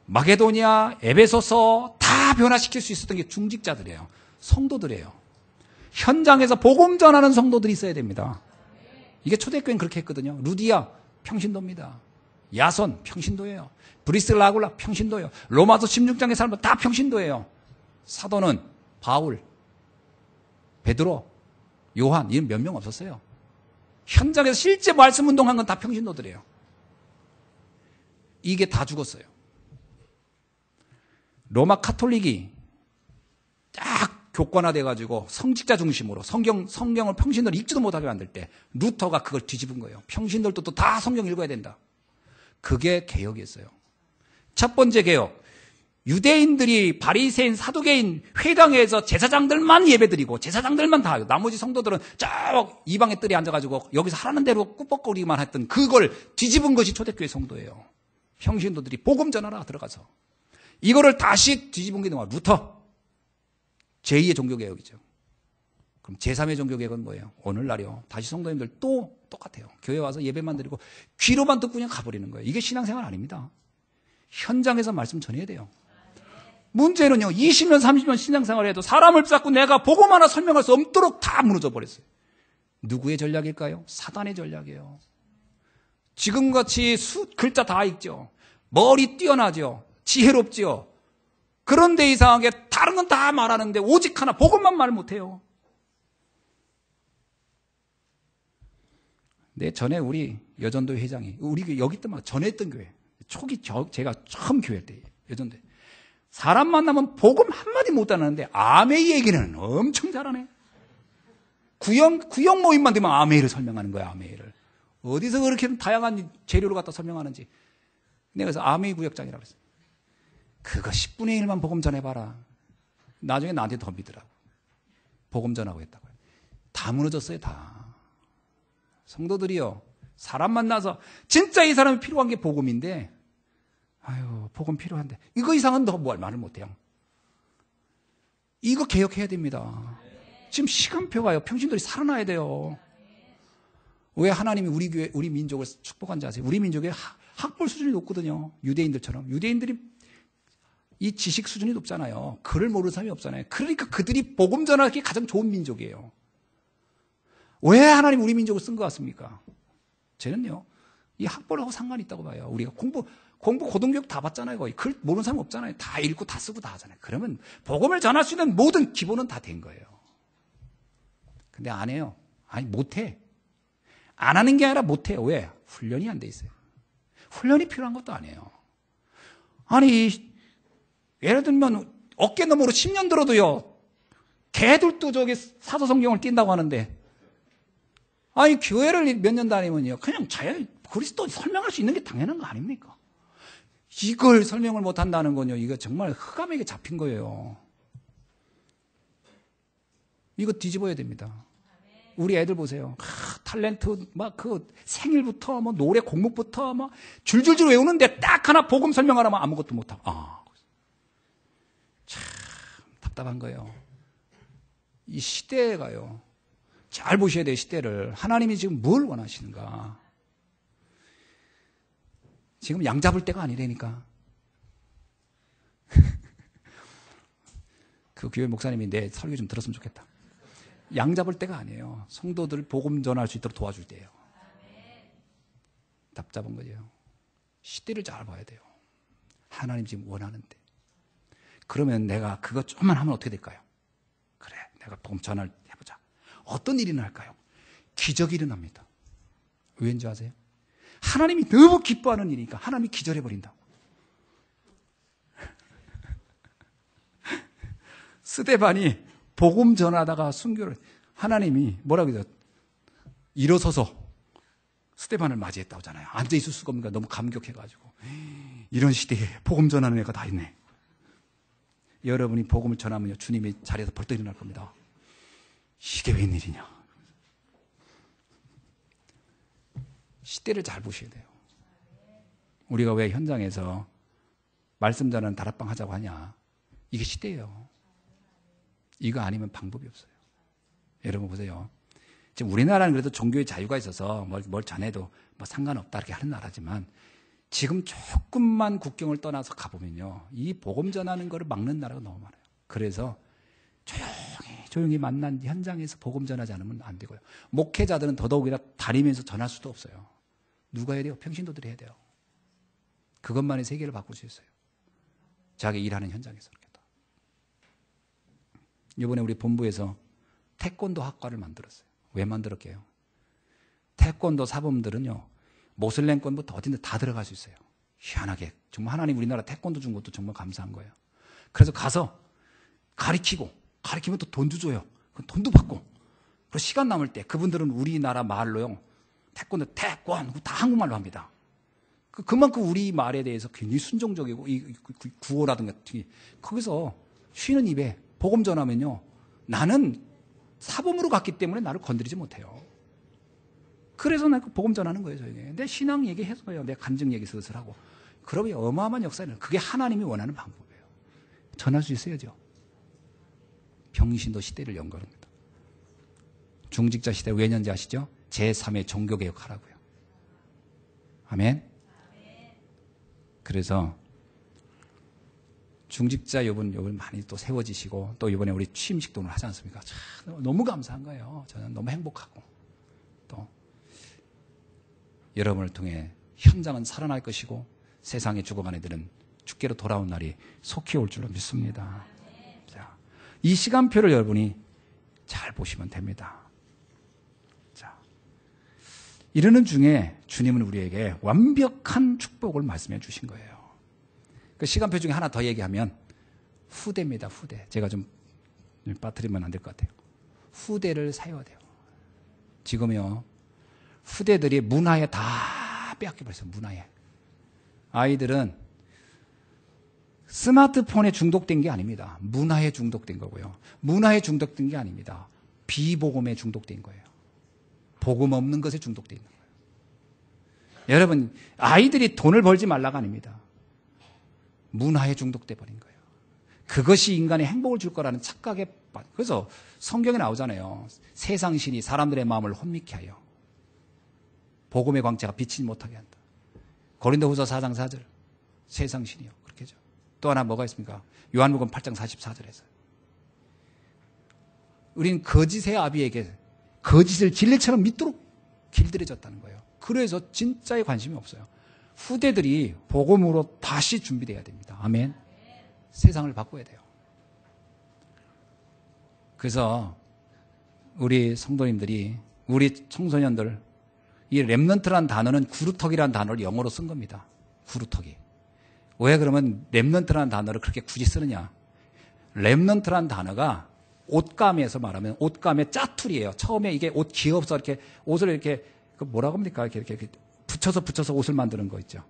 마게도니아, 에베소서 다 변화시킬 수 있었던 게 중직자들이에요. 성도들이에요. 현장에서 복음 전하는 성도들이 있어야 됩니다. 이게 초대교회는 그렇게 했거든요. 루디아 평신도입니다. 야손 평신도예요. 브리스라굴라 평신도예요. 로마서 16장의 사람들 다 평신도예요. 사도는 바울, 베드로, 요한 이런 몇 명 없었어요. 현장에서 실제 말씀 운동한 건 다 평신도들이에요. 이게 다 죽었어요. 로마 카톨릭이 딱 교권화돼가지고 성직자 중심으로 성경을 평신도를 읽지도 못하게 만들 때 루터가 그걸 뒤집은 거예요. 평신도들도 또 다 성경 읽어야 된다. 그게 개혁이었어요. 첫 번째 개혁. 유대인들이 바리새인 사두개인 회당에서 제사장들만 예배드리고 제사장들만 다 하고 나머지 성도들은 저 이방의 뜰에 앉아가지고 여기서 하라는 대로 꾸벅거리기만 했던 그걸 뒤집은 것이 초대교회 성도예요. 평신도들이 복음 전하라 들어가서 이거를 다시 뒤집은 게 누가? 루터. 제2의 종교개혁이죠. 그럼 제3의 종교개혁은 뭐예요? 오늘날이요. 다시 성도님들 또 똑같아요. 교회 와서 예배만 드리고 귀로만 듣고 그냥 가버리는 거예요. 이게 신앙생활 아닙니다. 현장에서 말씀 전해야 돼요. 문제는요, 20년, 30년 신앙생활을 해도 사람을 잡고 내가 복음 하나 설명할 수 없도록 다 무너져 버렸어요. 누구의 전략일까요? 사단의 전략이에요. 지금같이 글자 다 읽죠. 머리 뛰어나죠. 지혜롭죠. 그런데 이상하게 다른 건 다 말하는데 오직 하나 복음만 말 못해요. 네, 전에 우리 여전도 회장이 우리 여기 때만 전했던 교회 초기 제가 처음 교회 때 여전도 사람 만나면 복음 한마디 못 하는데 아메이 얘기는 엄청 잘하네. 구역 모임만 되면 아메이를 설명하는 거야. 아메이를 어디서 그렇게 다양한 재료를 갖다 설명하는지. 내가 그래서 아메이 구역장이라고 그랬어요. 그거 10분의 1만 복음 전해봐라. 나중에 나한테 덤비더라고. 복음 전하고 했다고요. 다 무너졌어요. 다. 성도들이요, 사람 만나서 진짜 이 사람이 필요한 게 복음인데, 아유, 복음 필요한데 이거 이상은 더 뭘 말을 못해요. 이거 개혁해야 됩니다. 지금 시간표가요, 평신들이 살아나야 돼요. 왜 하나님이 우리 교회, 우리 민족을 축복한지 아세요? 우리 민족의 학벌 수준이 높거든요. 유대인들처럼. 유대인들이 이 지식 수준이 높잖아요. 글을 모르는 사람이 없잖아요. 그러니까 그들이 복음 전하기 가장 좋은 민족이에요. 왜 하나님 우리 민족을 쓴 것 같습니까? 저는요, 이 학벌하고 상관이 있다고 봐요. 우리가 공부 고등교육 다 받잖아요. 거의 글 모르는 사람 없잖아요. 다 읽고 다 쓰고 다 하잖아요. 그러면 복음을 전할 수 있는 모든 기본은 다 된 거예요. 근데 안 해요. 아니, 못해. 안 하는 게 아니라 못해요. 왜? 훈련이 안 돼 있어요. 훈련이 필요한 것도 아니에요. 아니, 예를 들면 어깨 너머로 10년 들어도요, 개들도 저기 사도성경을 띈다고 하는데, 아니, 교회를 몇 년 다니면요, 그냥 그리스도 설명할 수 있는 게 당연한 거 아닙니까? 이걸 설명을 못 한다는 건요, 이거 정말 흑암에게 잡힌 거예요. 이거 뒤집어야 됩니다. 우리 애들 보세요. 탤런트, 생일부터, 노래 곡목부터, 줄줄줄 외우는데 딱 하나 복음 설명하라면 아무것도 못하고. 참, 답답한 거예요. 이 시대가요. 잘 보셔야 돼요, 시대를. 하나님이 지금 뭘 원하시는가. 지금 양 잡을 때가 아니라니까. 그 교회 목사님이 내 설교 좀 들었으면 좋겠다. 양 잡을 때가 아니에요. 성도들 복음 전할 수 있도록 도와줄 때예요. 답답한 거죠. 시대를 잘 봐야 돼요. 하나님 지금 원하는데. 그러면 내가 그거 좀만 하면 어떻게 될까요? 그래, 내가 복음 전할 해보자. 어떤 일이 날까요? 기적이 일어납니다. 왠지 아세요? 하나님이 너무 기뻐하는 일이니까 하나님이 기절해버린다고. 스데반이 복음 전하다가 순교를, 하나님이 뭐라고 해요? 일어서서 스데반을 맞이했다고 하잖아요. 앉아있을 수가 없으니까 너무 감격해가지고. 이런 시대에 복음 전하는 애가 다 있네. 여러분이 복음을 전하면요, 주님이 자리에서 벌떡 일어날 겁니다. 이게 웬일이냐. 시대를 잘 보셔야 돼요. 우리가 왜 현장에서 말씀 전하는 다락방 하자고 하냐. 이게 시대예요. 이거 아니면 방법이 없어요. 여러분 보세요. 지금 우리나라는 그래도 종교의 자유가 있어서 뭘 전해도 상관없다 이렇게 하는 나라지만, 지금 조금만 국경을 떠나서 가보면요, 이 복음 전하는 거를 막는 나라가 너무 많아요. 그래서 조용히 만난 현장에서 복음 전하지 않으면 안 되고요. 목회자들은 더더욱이나 다니면서 전할 수도 없어요. 누가 해야 돼요? 평신도들이 해야 돼요. 그것만이 세계를 바꿀 수 있어요. 자기 일하는 현장에서. 이번에 우리 본부에서 태권도 학과를 만들었어요. 왜 만들었게요? 태권도 사범들은요, 모슬렘권부터 어딘데 다 들어갈 수 있어요. 희한하게. 정말 하나님 우리나라 태권도 준 것도 정말 감사한 거예요. 그래서 가서 가리키면 또 돈도 줘요. 돈도 받고. 그리고 시간 남을 때 그분들은 우리나라 말로요, 태권도 다 한국말로 합니다. 그만큼 우리 말에 대해서 굉장히 순종적이고, 구호라든가 거기서 쉬는 입에 복음 전하면요, 나는 사범으로 갔기 때문에 나를 건드리지 못해요. 그래서 내가 복음 전하는 거예요, 저에게. 내 신앙 얘기해서요, 내 간증 얘기 슬슬 하고. 그러면 어마어마한 역사는, 그게 하나님이 원하는 방법이에요. 전할 수 있어야죠. 병신도 시대를 연결합니다. 중직자 시대 왜 했는지 아시죠? 제3의 종교개혁하라고요. 아멘? 그래서 중직자 요번 많이 또 세워지시고 또 이번에 우리 취임식도 하지 않습니까? 참 너무 감사한 거예요. 저는 너무 행복하고 또 여러분을 통해 현장은 살아날 것이고 세상에 죽어간 애들은 죽게로 돌아온 날이 속히 올 줄로 믿습니다. 자, 이 시간표를 여러분이 잘 보시면 됩니다. 자, 이러는 중에 주님은 우리에게 완벽한 축복을 말씀해 주신 거예요. 그 시간표 중에 하나 더 얘기하면 후대입니다. 후대. 제가 좀 빠뜨리면 안 될 것 같아요. 후대를 세워야 돼요. 지금요 후대들이 문화에 다 빼앗겨버렸어요. 문화에. 아이들은 스마트폰에 중독된 게 아닙니다. 문화에 중독된 거고요. 문화에 중독된 게 아닙니다. 비복음에 중독된 거예요. 복음 없는 것에 중독되어 있는 거예요. 여러분, 아이들이 돈을 벌지 말라가 아닙니다. 문화에 중독돼 버린 거예요. 그것이 인간의 행복을 줄 거라는 착각에 그래서 성경에 나오잖아요. 세상 신이 사람들의 마음을 혼미케 하여 복음의 광채가 비치지 못하게 한다. 고린도후서 4장 4절 세상 신이요. 그렇게 하죠. 또 하나 뭐가 있습니까? 요한복음 8장 44절에서 우린 거짓의 아비에게 거짓을 진리처럼 믿도록 길들여졌다는 거예요. 그래서 진짜에 관심이 없어요. 후대들이 복음으로 다시 준비되어야 됩니다. 아멘. 세상을 바꿔야 돼요. 그래서 우리 성도님들이 우리 청소년들 이 렘넌트라는 단어는 구루터기라는 단어를 영어로 쓴 겁니다. 구루터기. 왜 그러면 렘넌트라는 단어를 그렇게 굳이 쓰느냐? 렘넌트라는 단어가 옷감에서 말하면 옷감의 짜투리예요. 처음에 이게 옷 기업서 이렇게 옷을 이렇게 그 뭐라고 합니까? 이렇게 붙여서 옷을 만드는 거 있죠.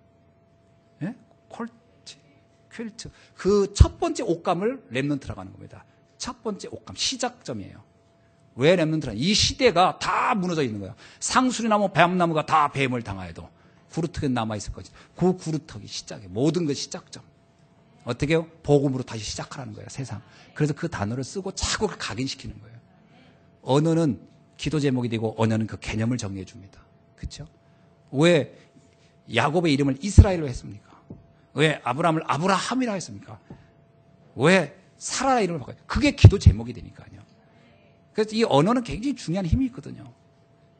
예? 콜트, 퀼트. 그 첫 번째 옷감을 렘넌트라고 하는 겁니다. 첫 번째 옷감, 시작점이에요. 왜 렘넌트라? 이 시대가 다 무너져 있는 거예요. 상수리나무, 뱀나무가 다 뱀을 당하여도 구루터기는 남아있을 거지. 그 구루터기 시작이에요. 모든 것 시작점. 어떻게 해요? 복음으로 다시 시작하라는 거예요, 세상. 그래서 그 단어를 쓰고 자꾸 각인시키는 거예요. 언어는 기도 제목이 되고 언어는 그 개념을 정리해 줍니다. 그렇죠? 왜 야곱의 이름을 이스라엘로 했습니까? 왜 아브라함을 아브라함이라 했습니까? 왜 사라의 이름을 바꿔요? 그게 기도 제목이 되니까요. 그래서 이 언어는 굉장히 중요한 힘이 있거든요.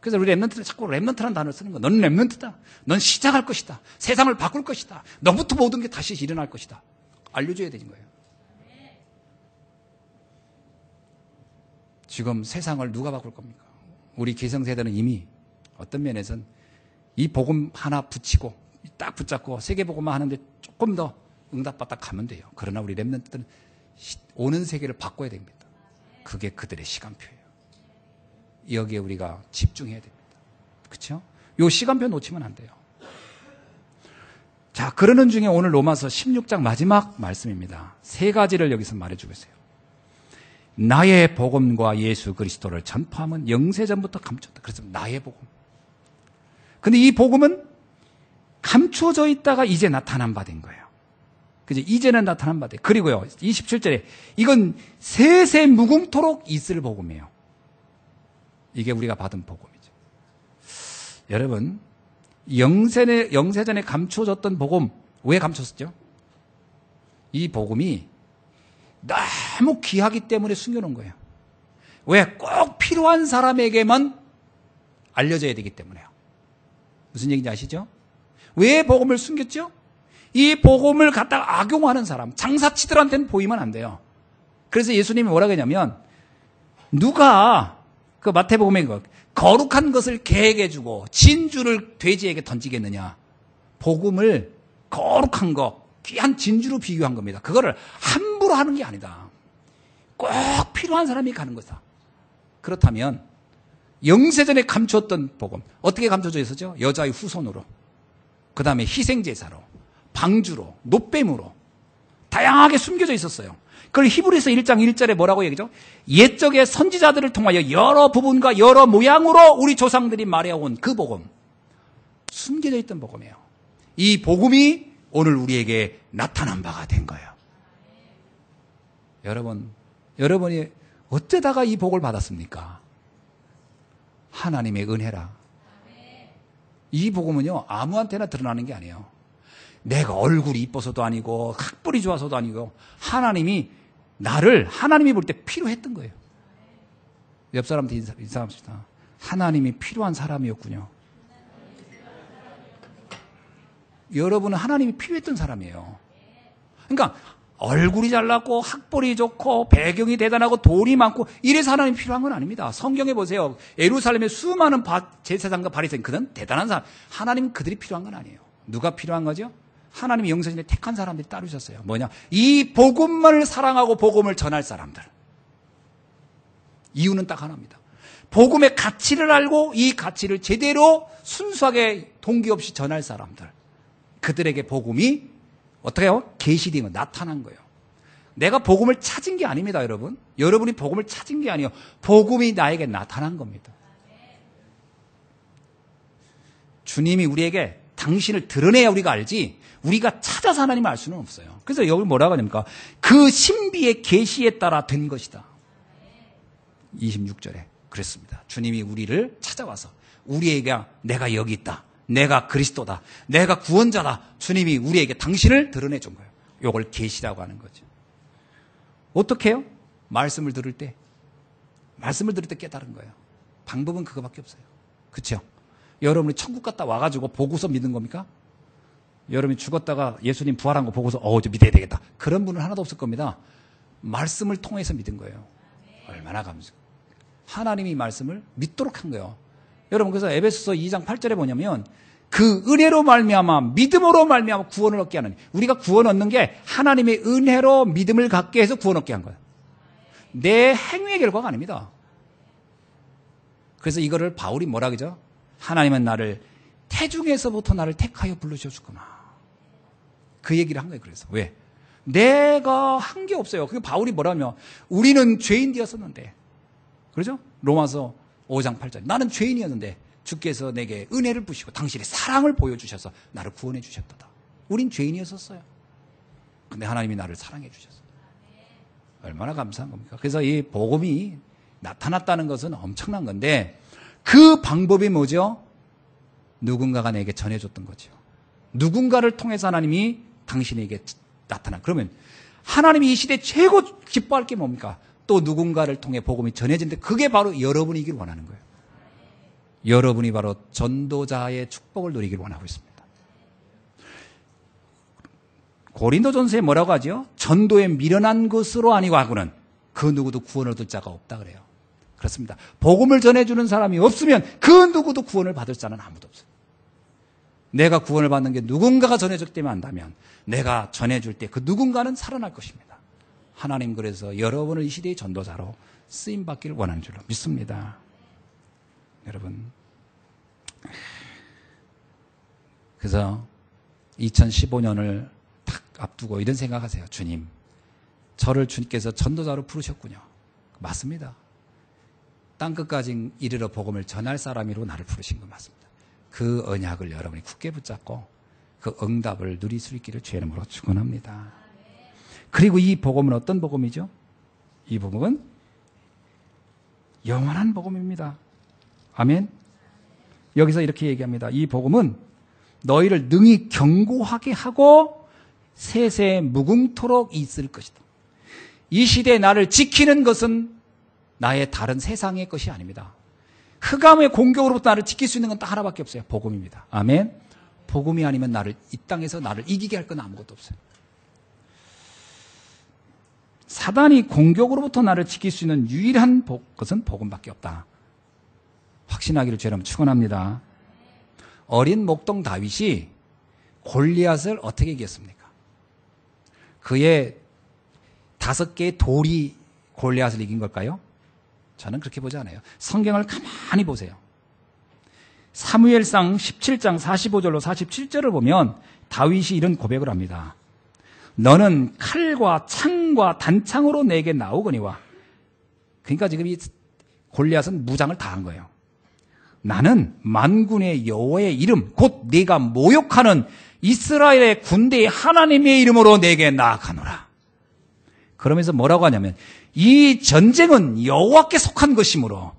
그래서 우리 렘넌트는 자꾸 렘넌트라는 단어를 쓰는 거야. 넌 렘넌트다. 넌 시작할 것이다. 세상을 바꿀 것이다. 너부터 모든 게 다시 일어날 것이다. 알려줘야 되는 거예요. 지금 세상을 누가 바꿀 겁니까? 우리 기성세대는 이미 어떤 면에서는 이 복음 하나 붙이고 딱 붙잡고 세계복음만 하는데 조금 더 응답받다 가면 돼요. 그러나 우리 렘넌트들은 오는 세계를 바꿔야 됩니다. 그게 그들의 시간표예요. 여기에 우리가 집중해야 됩니다. 그렇죠? 이 시간표 놓치면 안 돼요. 자, 그러는 중에 오늘 로마서 16장 마지막 말씀입니다. 세 가지를 여기서 말해주고 있어요. 나의 복음과 예수 그리스도를 전파함은 영세전부터 감췄다. 그래서 나의 복음. 근데 이 복음은 감춰져 있다가 이제 나타난 바 된 거예요. 그죠? 이제는 나타난 바 돼. 그리고요, 27절에 이건 세세 무궁토록 있을 복음이에요. 이게 우리가 받은 복음이죠. 여러분, 영세전에 감춰졌던 복음, 왜 감췄었죠? 이 복음이 너무 귀하기 때문에 숨겨놓은 거예요. 왜? 꼭 필요한 사람에게만 알려져야 되기 때문에요. 무슨 얘기인지 아시죠? 왜 복음을 숨겼죠? 이 복음을 갖다가 악용하는 사람, 장사치들한테는 보이면 안 돼요. 그래서 예수님이 뭐라고 했냐면, 누가 그 마태복음에 거룩한 것을 개에게 주고 진주를 돼지에게 던지겠느냐. 복음을 거룩한 거, 귀한 진주로 비교한 겁니다. 그거를 함부로 하는 게 아니다. 꼭 필요한 사람이 가는 거다. 그렇다면 영세전에 감추었던 복음, 어떻게 감춰져 있었죠? 여자의 후손으로, 그 다음에 희생제사로, 방주로, 노뱀으로 다양하게 숨겨져 있었어요. 그걸 히브리서 1장 1절에 뭐라고 얘기죠? 옛적의 선지자들을 통하여 여러 부분과 여러 모양으로 우리 조상들이 말해온 그 복음, 숨겨져 있던 복음이에요. 이 복음이 오늘 우리에게 나타난 바가 된 거예요. 여러분이 어쩌다가 이 복을 받았습니까? 하나님의 은혜라. 이 복음은요, 아무한테나 드러나는 게 아니에요. 내가 얼굴이 이뻐서도 아니고 학벌이 좋아서도 아니고 하나님이 볼 때 필요했던 거예요. 옆 사람한테 인사합시다. 하나님이 필요한 사람이었군요. 여러분은 하나님이 필요했던 사람이에요. 그러니까 얼굴이 잘났고 학벌이 좋고 배경이 대단하고 돈이 많고 이래서 하나님이 필요한 건 아닙니다. 성경에 보세요. 예루살렘에 수많은 제사장과 바리새인, 그는 대단한 사람. 하나님 그들이 필요한 건 아니에요. 누가 필요한 거죠? 하나님이 영세전에 택한 사람들이 따르셨어요. 뭐냐? 이 복음을 사랑하고 복음을 전할 사람들. 이유는 딱 하나입니다. 복음의 가치를 알고 이 가치를 제대로 순수하게 동기 없이 전할 사람들. 그들에게 복음이 어떻게 해요? 계시된 거, 나타난 거예요. 내가 복음을 찾은 게 아닙니다, 여러분. 여러분이 복음을 찾은 게 아니에요. 복음이 나에게 나타난 겁니다. 주님이 우리에게 당신을 드러내야 우리가 알지, 우리가 찾아서 하나님을 알 수는 없어요. 그래서 여기 뭐라고 하냐니까 그 신비의 계시에 따라 된 것이다. 26절에 그랬습니다. 주님이 우리를 찾아와서 우리에게 내가 여기 있다. 내가 그리스도다. 내가 구원자다. 주님이 우리에게 당신을 드러내 준 거예요. 이걸 계시라고 하는 거죠. 어떻게 해요? 말씀을 들을 때 깨달은 거예요. 방법은 그거밖에 없어요. 그렇죠? 여러분이 천국 갔다 와가지고 보고서 믿는 겁니까? 여러분이 죽었다가 예수님 부활한 거 보고서 저 믿어야 되겠다. 그런 분은 하나도 없을 겁니다. 말씀을 통해서 믿은 거예요. 얼마나 감사해요. 하나님이 말씀을 믿도록 한 거예요. 여러분, 그래서 에베소서 2장 8절에 뭐냐면 그 은혜로 말미암아 믿음으로 말미암아 구원을 얻게 하는, 우리가 구원 얻는 게 하나님의 은혜로 믿음을 갖게 해서 구원 얻게 한 거예요. 내 행위의 결과가 아닙니다. 그래서 이거를 바울이 뭐라 그러죠? 하나님은 나를 태중에서부터 나를 택하여 부르셨구나. 그 얘기를 한 거예요. 그래서 왜? 내가 한 게 없어요. 그게 바울이 뭐라며? 우리는 죄인되었었는데, 그렇죠? 로마서 5장 8절. 나는 죄인이었는데 주께서 내게 은혜를 부시고 당신의 사랑을 보여주셔서 나를 구원해 주셨다. 우린 죄인이었었어요. 근데 하나님이 나를 사랑해 주셨어요. 얼마나 감사한 겁니까? 그래서 이 복음이 나타났다는 것은 엄청난 건데 그 방법이 뭐죠? 누군가가 내게 전해줬던 거죠. 누군가를 통해서 하나님이 당신에게 나타나. 그러면 하나님이 이 시대에 최고 기뻐할 게 뭡니까? 또 누군가를 통해 복음이 전해지는데 그게 바로 여러분이길 원하는 거예요. 여러분이 바로 전도자의 축복을 누리길 원하고 있습니다. 고린도전서에 뭐라고 하죠? 전도에 미련한 것으로 아니고 하고는 그 누구도 구원을 얻을 자가 없다 그래요. 그렇습니다. 복음을 전해주는 사람이 없으면 그 누구도 구원을 받을 자는 아무도 없어요. 내가 구원을 받는 게 누군가가 전해줄 때만 한다면 내가 전해줄 때 그 누군가는 살아날 것입니다. 하나님 그래서 여러분을 이 시대의 전도자로 쓰임받기를 원하는 줄로 믿습니다. 여러분, 그래서 2015년을 딱 앞두고 이런 생각하세요. 주님, 저를 주님께서 전도자로 부르셨군요. 맞습니다. 땅끝까지 이르러 복음을 전할 사람으로 나를 부르신 거 맞습니다. 그 언약을 여러분이 굳게 붙잡고 그 응답을 누릴 수 있기를 주의 이름으로 축원합니다. 그리고 이 복음은 어떤 복음이죠? 이 복음은 영원한 복음입니다. 아멘. 여기서 이렇게 얘기합니다. 이 복음은 너희를 능히 견고하게 하고 세세 무궁토록 있을 것이다. 이 시대에 나를 지키는 것은 나의 다른 세상의 것이 아닙니다. 흑암의 공격으로부터 나를 지킬 수 있는 건 딱 하나밖에 없어요. 복음입니다. 아멘. 복음이 아니면 이 땅에서 나를 이기게 할 건 아무것도 없어요. 사단이 공격으로부터 나를 지킬 수 있는 유일한 것은 복음밖에 없다. 확신하기를 주님 축원합니다. 어린 목동 다윗이 골리앗을 어떻게 이겼습니까? 그의 5개의 돌이 골리앗을 이긴 걸까요? 저는 그렇게 보지 않아요. 성경을 가만히 보세요. 사무엘상 17장 45절로 47절을 보면 다윗이 이런 고백을 합니다. 너는 칼과 창과 단창으로 내게 나오거니와. 그러니까 지금 이 골리앗은 무장을 다 한 거예요. 나는 만군의 여호와의 이름 곧 네가 모욕하는 이스라엘의 군대의 하나님의 이름으로 내게 나아가노라. 그러면서 뭐라고 하냐면 이 전쟁은 여호와께 속한 것이므로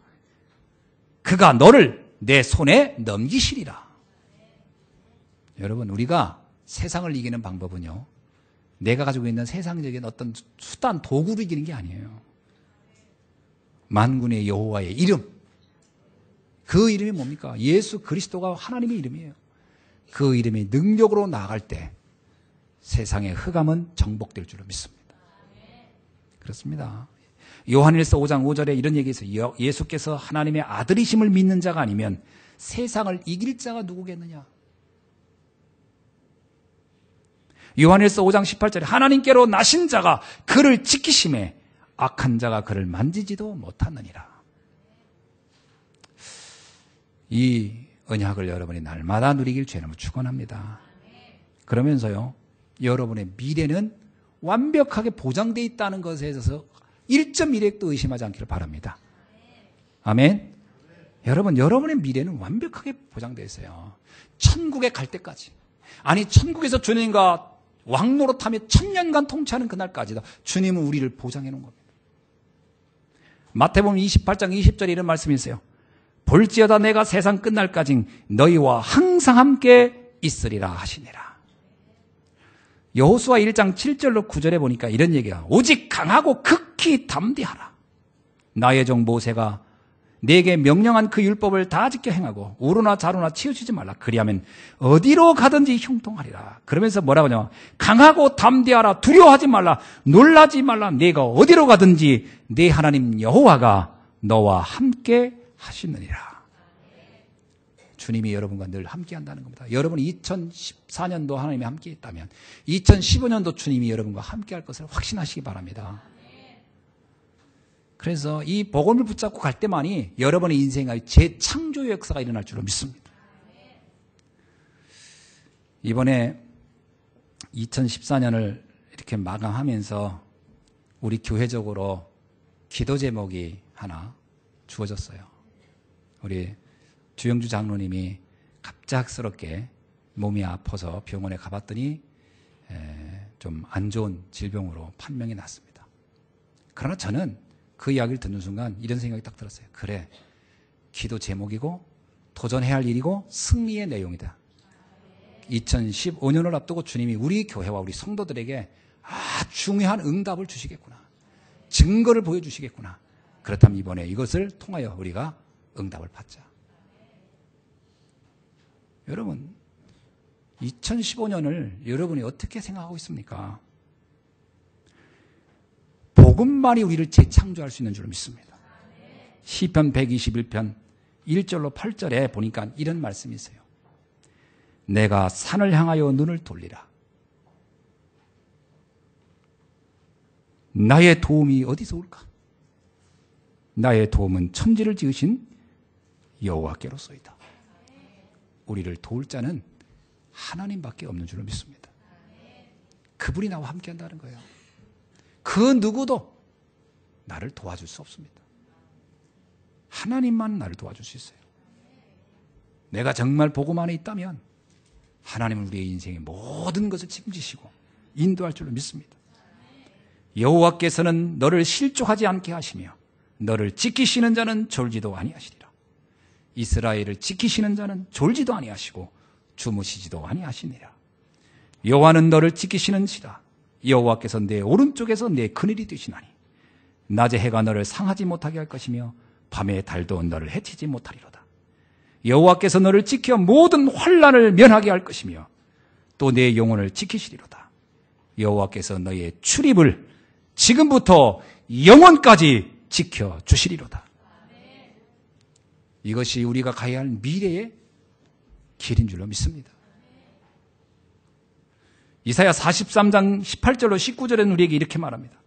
그가 너를 내 손에 넘기시리라. 여러분, 우리가 세상을 이기는 방법은요, 내가 가지고 있는 세상적인 어떤 수단, 도구로 이기는 게 아니에요. 만군의 여호와의 이름, 그 이름이 뭡니까? 예수 그리스도가 하나님의 이름이에요. 그 이름의 능력으로 나아갈 때 세상의 흑암은 정복될 줄로 믿습니다. 그렇습니다. 요한일서 5장 5절에 이런 얘기 있어요. 예수께서 하나님의 아들이심을 믿는 자가 아니면 세상을 이길 자가 누구겠느냐. 요한일서 5장 18절에 하나님께로 나신 자가 그를 지키심에 악한 자가 그를 만지지도 못하느니라. 이 언약을 여러분이 날마다 누리길 주님을 축원합니다. 그러면서요, 여러분의 미래는 완벽하게 보장되어 있다는 것에 있어서 1.1핵도 의심하지 않기를 바랍니다. 아멘. 여러분, 여러분의 미래는 완벽하게 보장되어 있어요. 천국에 갈 때까지. 아니, 천국에서 주님과 왕노릇하며 1000년간 통치하는 그날까지도 주님은 우리를 보장해 놓은 겁니다. 마태복음 28장 20절에 이런 말씀이 있어요. 볼지어다 내가 세상 끝날까지 너희와 항상 함께 있으리라 하시니라. 여호수아 1장 7절로 9절에 보니까 이런 얘기가, 오직 강하고 극히 담대하라. 나의 종 모세가 내게 명령한 그 율법을 다 지켜 행하고 우로나 좌로나 치우치지 말라. 그리하면 어디로 가든지 형통하리라. 그러면서 뭐라고 하냐, 강하고 담대하라. 두려워하지 말라. 놀라지 말라. 내가 어디로 가든지 내 하나님 여호와가 너와 함께 하시느니라. 주님이 여러분과 늘 함께 한다는 겁니다. 여러분이 2014년도 하나님이 함께 있다면 2015년도 주님이 여러분과 함께 할 것을 확신하시기 바랍니다. 그래서 이 복음을 붙잡고 갈 때만이 여러분의 인생의 재창조의 역사가 일어날 줄로 믿습니다. 이번에 2014년을 이렇게 마감하면서 우리 교회적으로 기도 제목이 하나 주어졌어요. 우리 주영주 장로님이 갑작스럽게 몸이 아파서 병원에 가봤더니 좀 안 좋은 질병으로 판명이 났습니다. 그러나 저는 그 이야기를 듣는 순간 이런 생각이 딱 들었어요. 그래, 기도 제목이고 도전해야 할 일이고 승리의 내용이다. 2015년을 앞두고 주님이 우리 교회와 우리 성도들에게 중요한 응답을 주시겠구나. 증거를 보여주시겠구나. 그렇다면 이번에 이것을 통하여 우리가 응답을 받자. 여러분, 2015년을 여러분이 어떻게 생각하고 있습니까? 복음만이 우리를 재창조할 수 있는 줄 믿습니다. 시편 121편 1절로 8절에 보니까 이런 말씀이 있어요. 내가 산을 향하여 눈을 돌리라. 나의 도움이 어디서 올까? 나의 도움은 천지를 지으신 여호와께로소이다. 우리를 도울 자는 하나님밖에 없는 줄로 믿습니다. 그분이 나와 함께 한다는 거예요. 그 누구도 나를 도와줄 수 없습니다. 하나님만 나를 도와줄 수 있어요. 내가 정말 복음 안에 있다면 하나님은 우리의 인생의 모든 것을 책임지시고 인도할 줄로 믿습니다. 여호와께서는 너를 실족하지 않게 하시며 너를 지키시는 자는 졸지도 아니하시리라. 이스라엘을 지키시는 자는 졸지도 아니하시고 주무시지도 아니하시니라. 여호와는 너를 지키시는지라. 여호와께서 내 오른쪽에서 내 그늘이 되시나니 낮에 해가 너를 상하지 못하게 할 것이며 밤에 달도 너를 해치지 못하리로다. 여호와께서 너를 지켜 모든 환난을 면하게 할 것이며 또 내 영혼을 지키시리로다. 여호와께서 너의 출입을 지금부터 영원까지 지켜주시리로다. 이것이 우리가 가야 할 미래의 길인 줄로 믿습니다. 이사야 43장 18절로 19절에는 우리에게 이렇게 말합니다.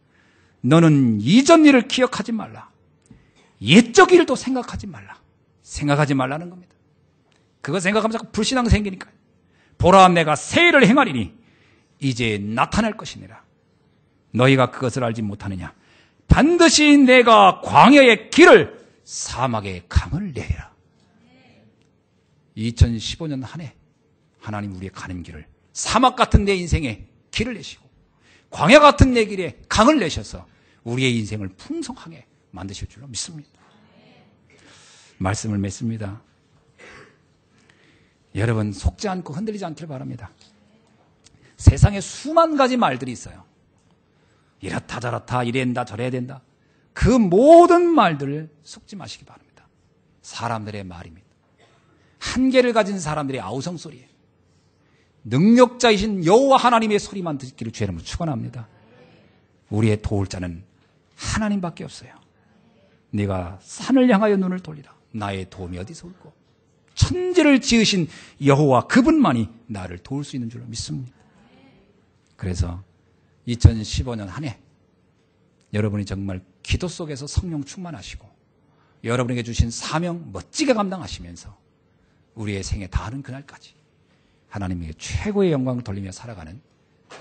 너는 이전 일을 기억하지 말라. 옛적 일도 생각하지 말라. 생각하지 말라는 겁니다. 그거 생각하면 자꾸 불신앙 생기니까요. 보라, 내가 새 일을 행하리니 이제 나타날 것이니라. 너희가 그것을 알지 못하느냐. 반드시 내가 광야의 길을 사막의 강을 내리라. 2015년 한 해 하나님 우리의 가는 길을, 사막 같은 내 인생에 길을 내시고 광야 같은 내 길에 강을 내셔서 우리의 인생을 풍성하게 만드실 줄로 믿습니다. 말씀을 맺습니다. 여러분 속지 않고 흔들리지 않길 바랍니다. 세상에 수만 가지 말들이 있어요. 이렇다 저렇다 이래야 된다 저래야 된다. 그 모든 말들을 속지 마시기 바랍니다. 사람들의 말입니다. 한계를 가진 사람들의 아우성 소리예요. 능력자이신 여호와 하나님의 소리만 듣기를 주의 이름으로 축원합니다. 우리의 도울 자는 하나님밖에 없어요. 네가 산을 향하여 눈을 돌리라. 나의 도움이 어디서 올고 천지를 지으신 여호와 그분만이 나를 도울 수 있는 줄로 믿습니다. 그래서 2015년 한 해 여러분이 정말 기도 속에서 성령 충만하시고 여러분에게 주신 사명 멋지게 감당하시면서 우리의 생에 다하는 그날까지 하나님에게 최고의 영광을 돌리며 살아가는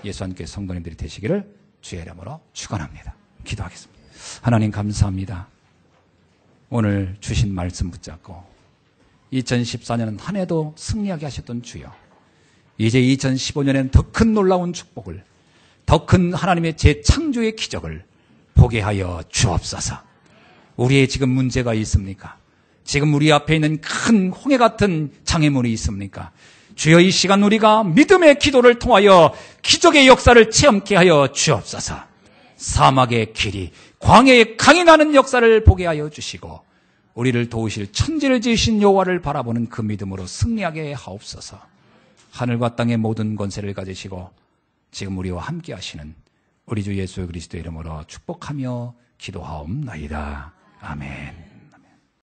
예수 안교회 성도님들이 되시기를 주의 이름으로 축원합니다. 기도하겠습니다. 하나님 감사합니다. 오늘 주신 말씀 붙잡고 2014년 한 해도 승리하게 하셨던 주여, 이제 2015년에는 더 큰 놀라운 축복을, 더 큰 하나님의 재창조의 기적을 보게 하여 주옵소서. 우리의 지금 문제가 있습니까? 지금 우리 앞에 있는 큰 홍해 같은 장애물이 있습니까? 주여, 이 시간 우리가 믿음의 기도를 통하여 기적의 역사를 체험케 하여 주옵소서. 사막의 길이, 광야의 강이 나는 역사를 보게 하여 주시고 우리를 도우실 천지를 지으신 여호와를 바라보는 그 믿음으로 승리하게 하옵소서. 하늘과 땅의 모든 권세를 가지시고 지금 우리와 함께 하시는 우리 주 예수 그리스도의 이름으로 축복하며 기도하옵나이다. 아멘.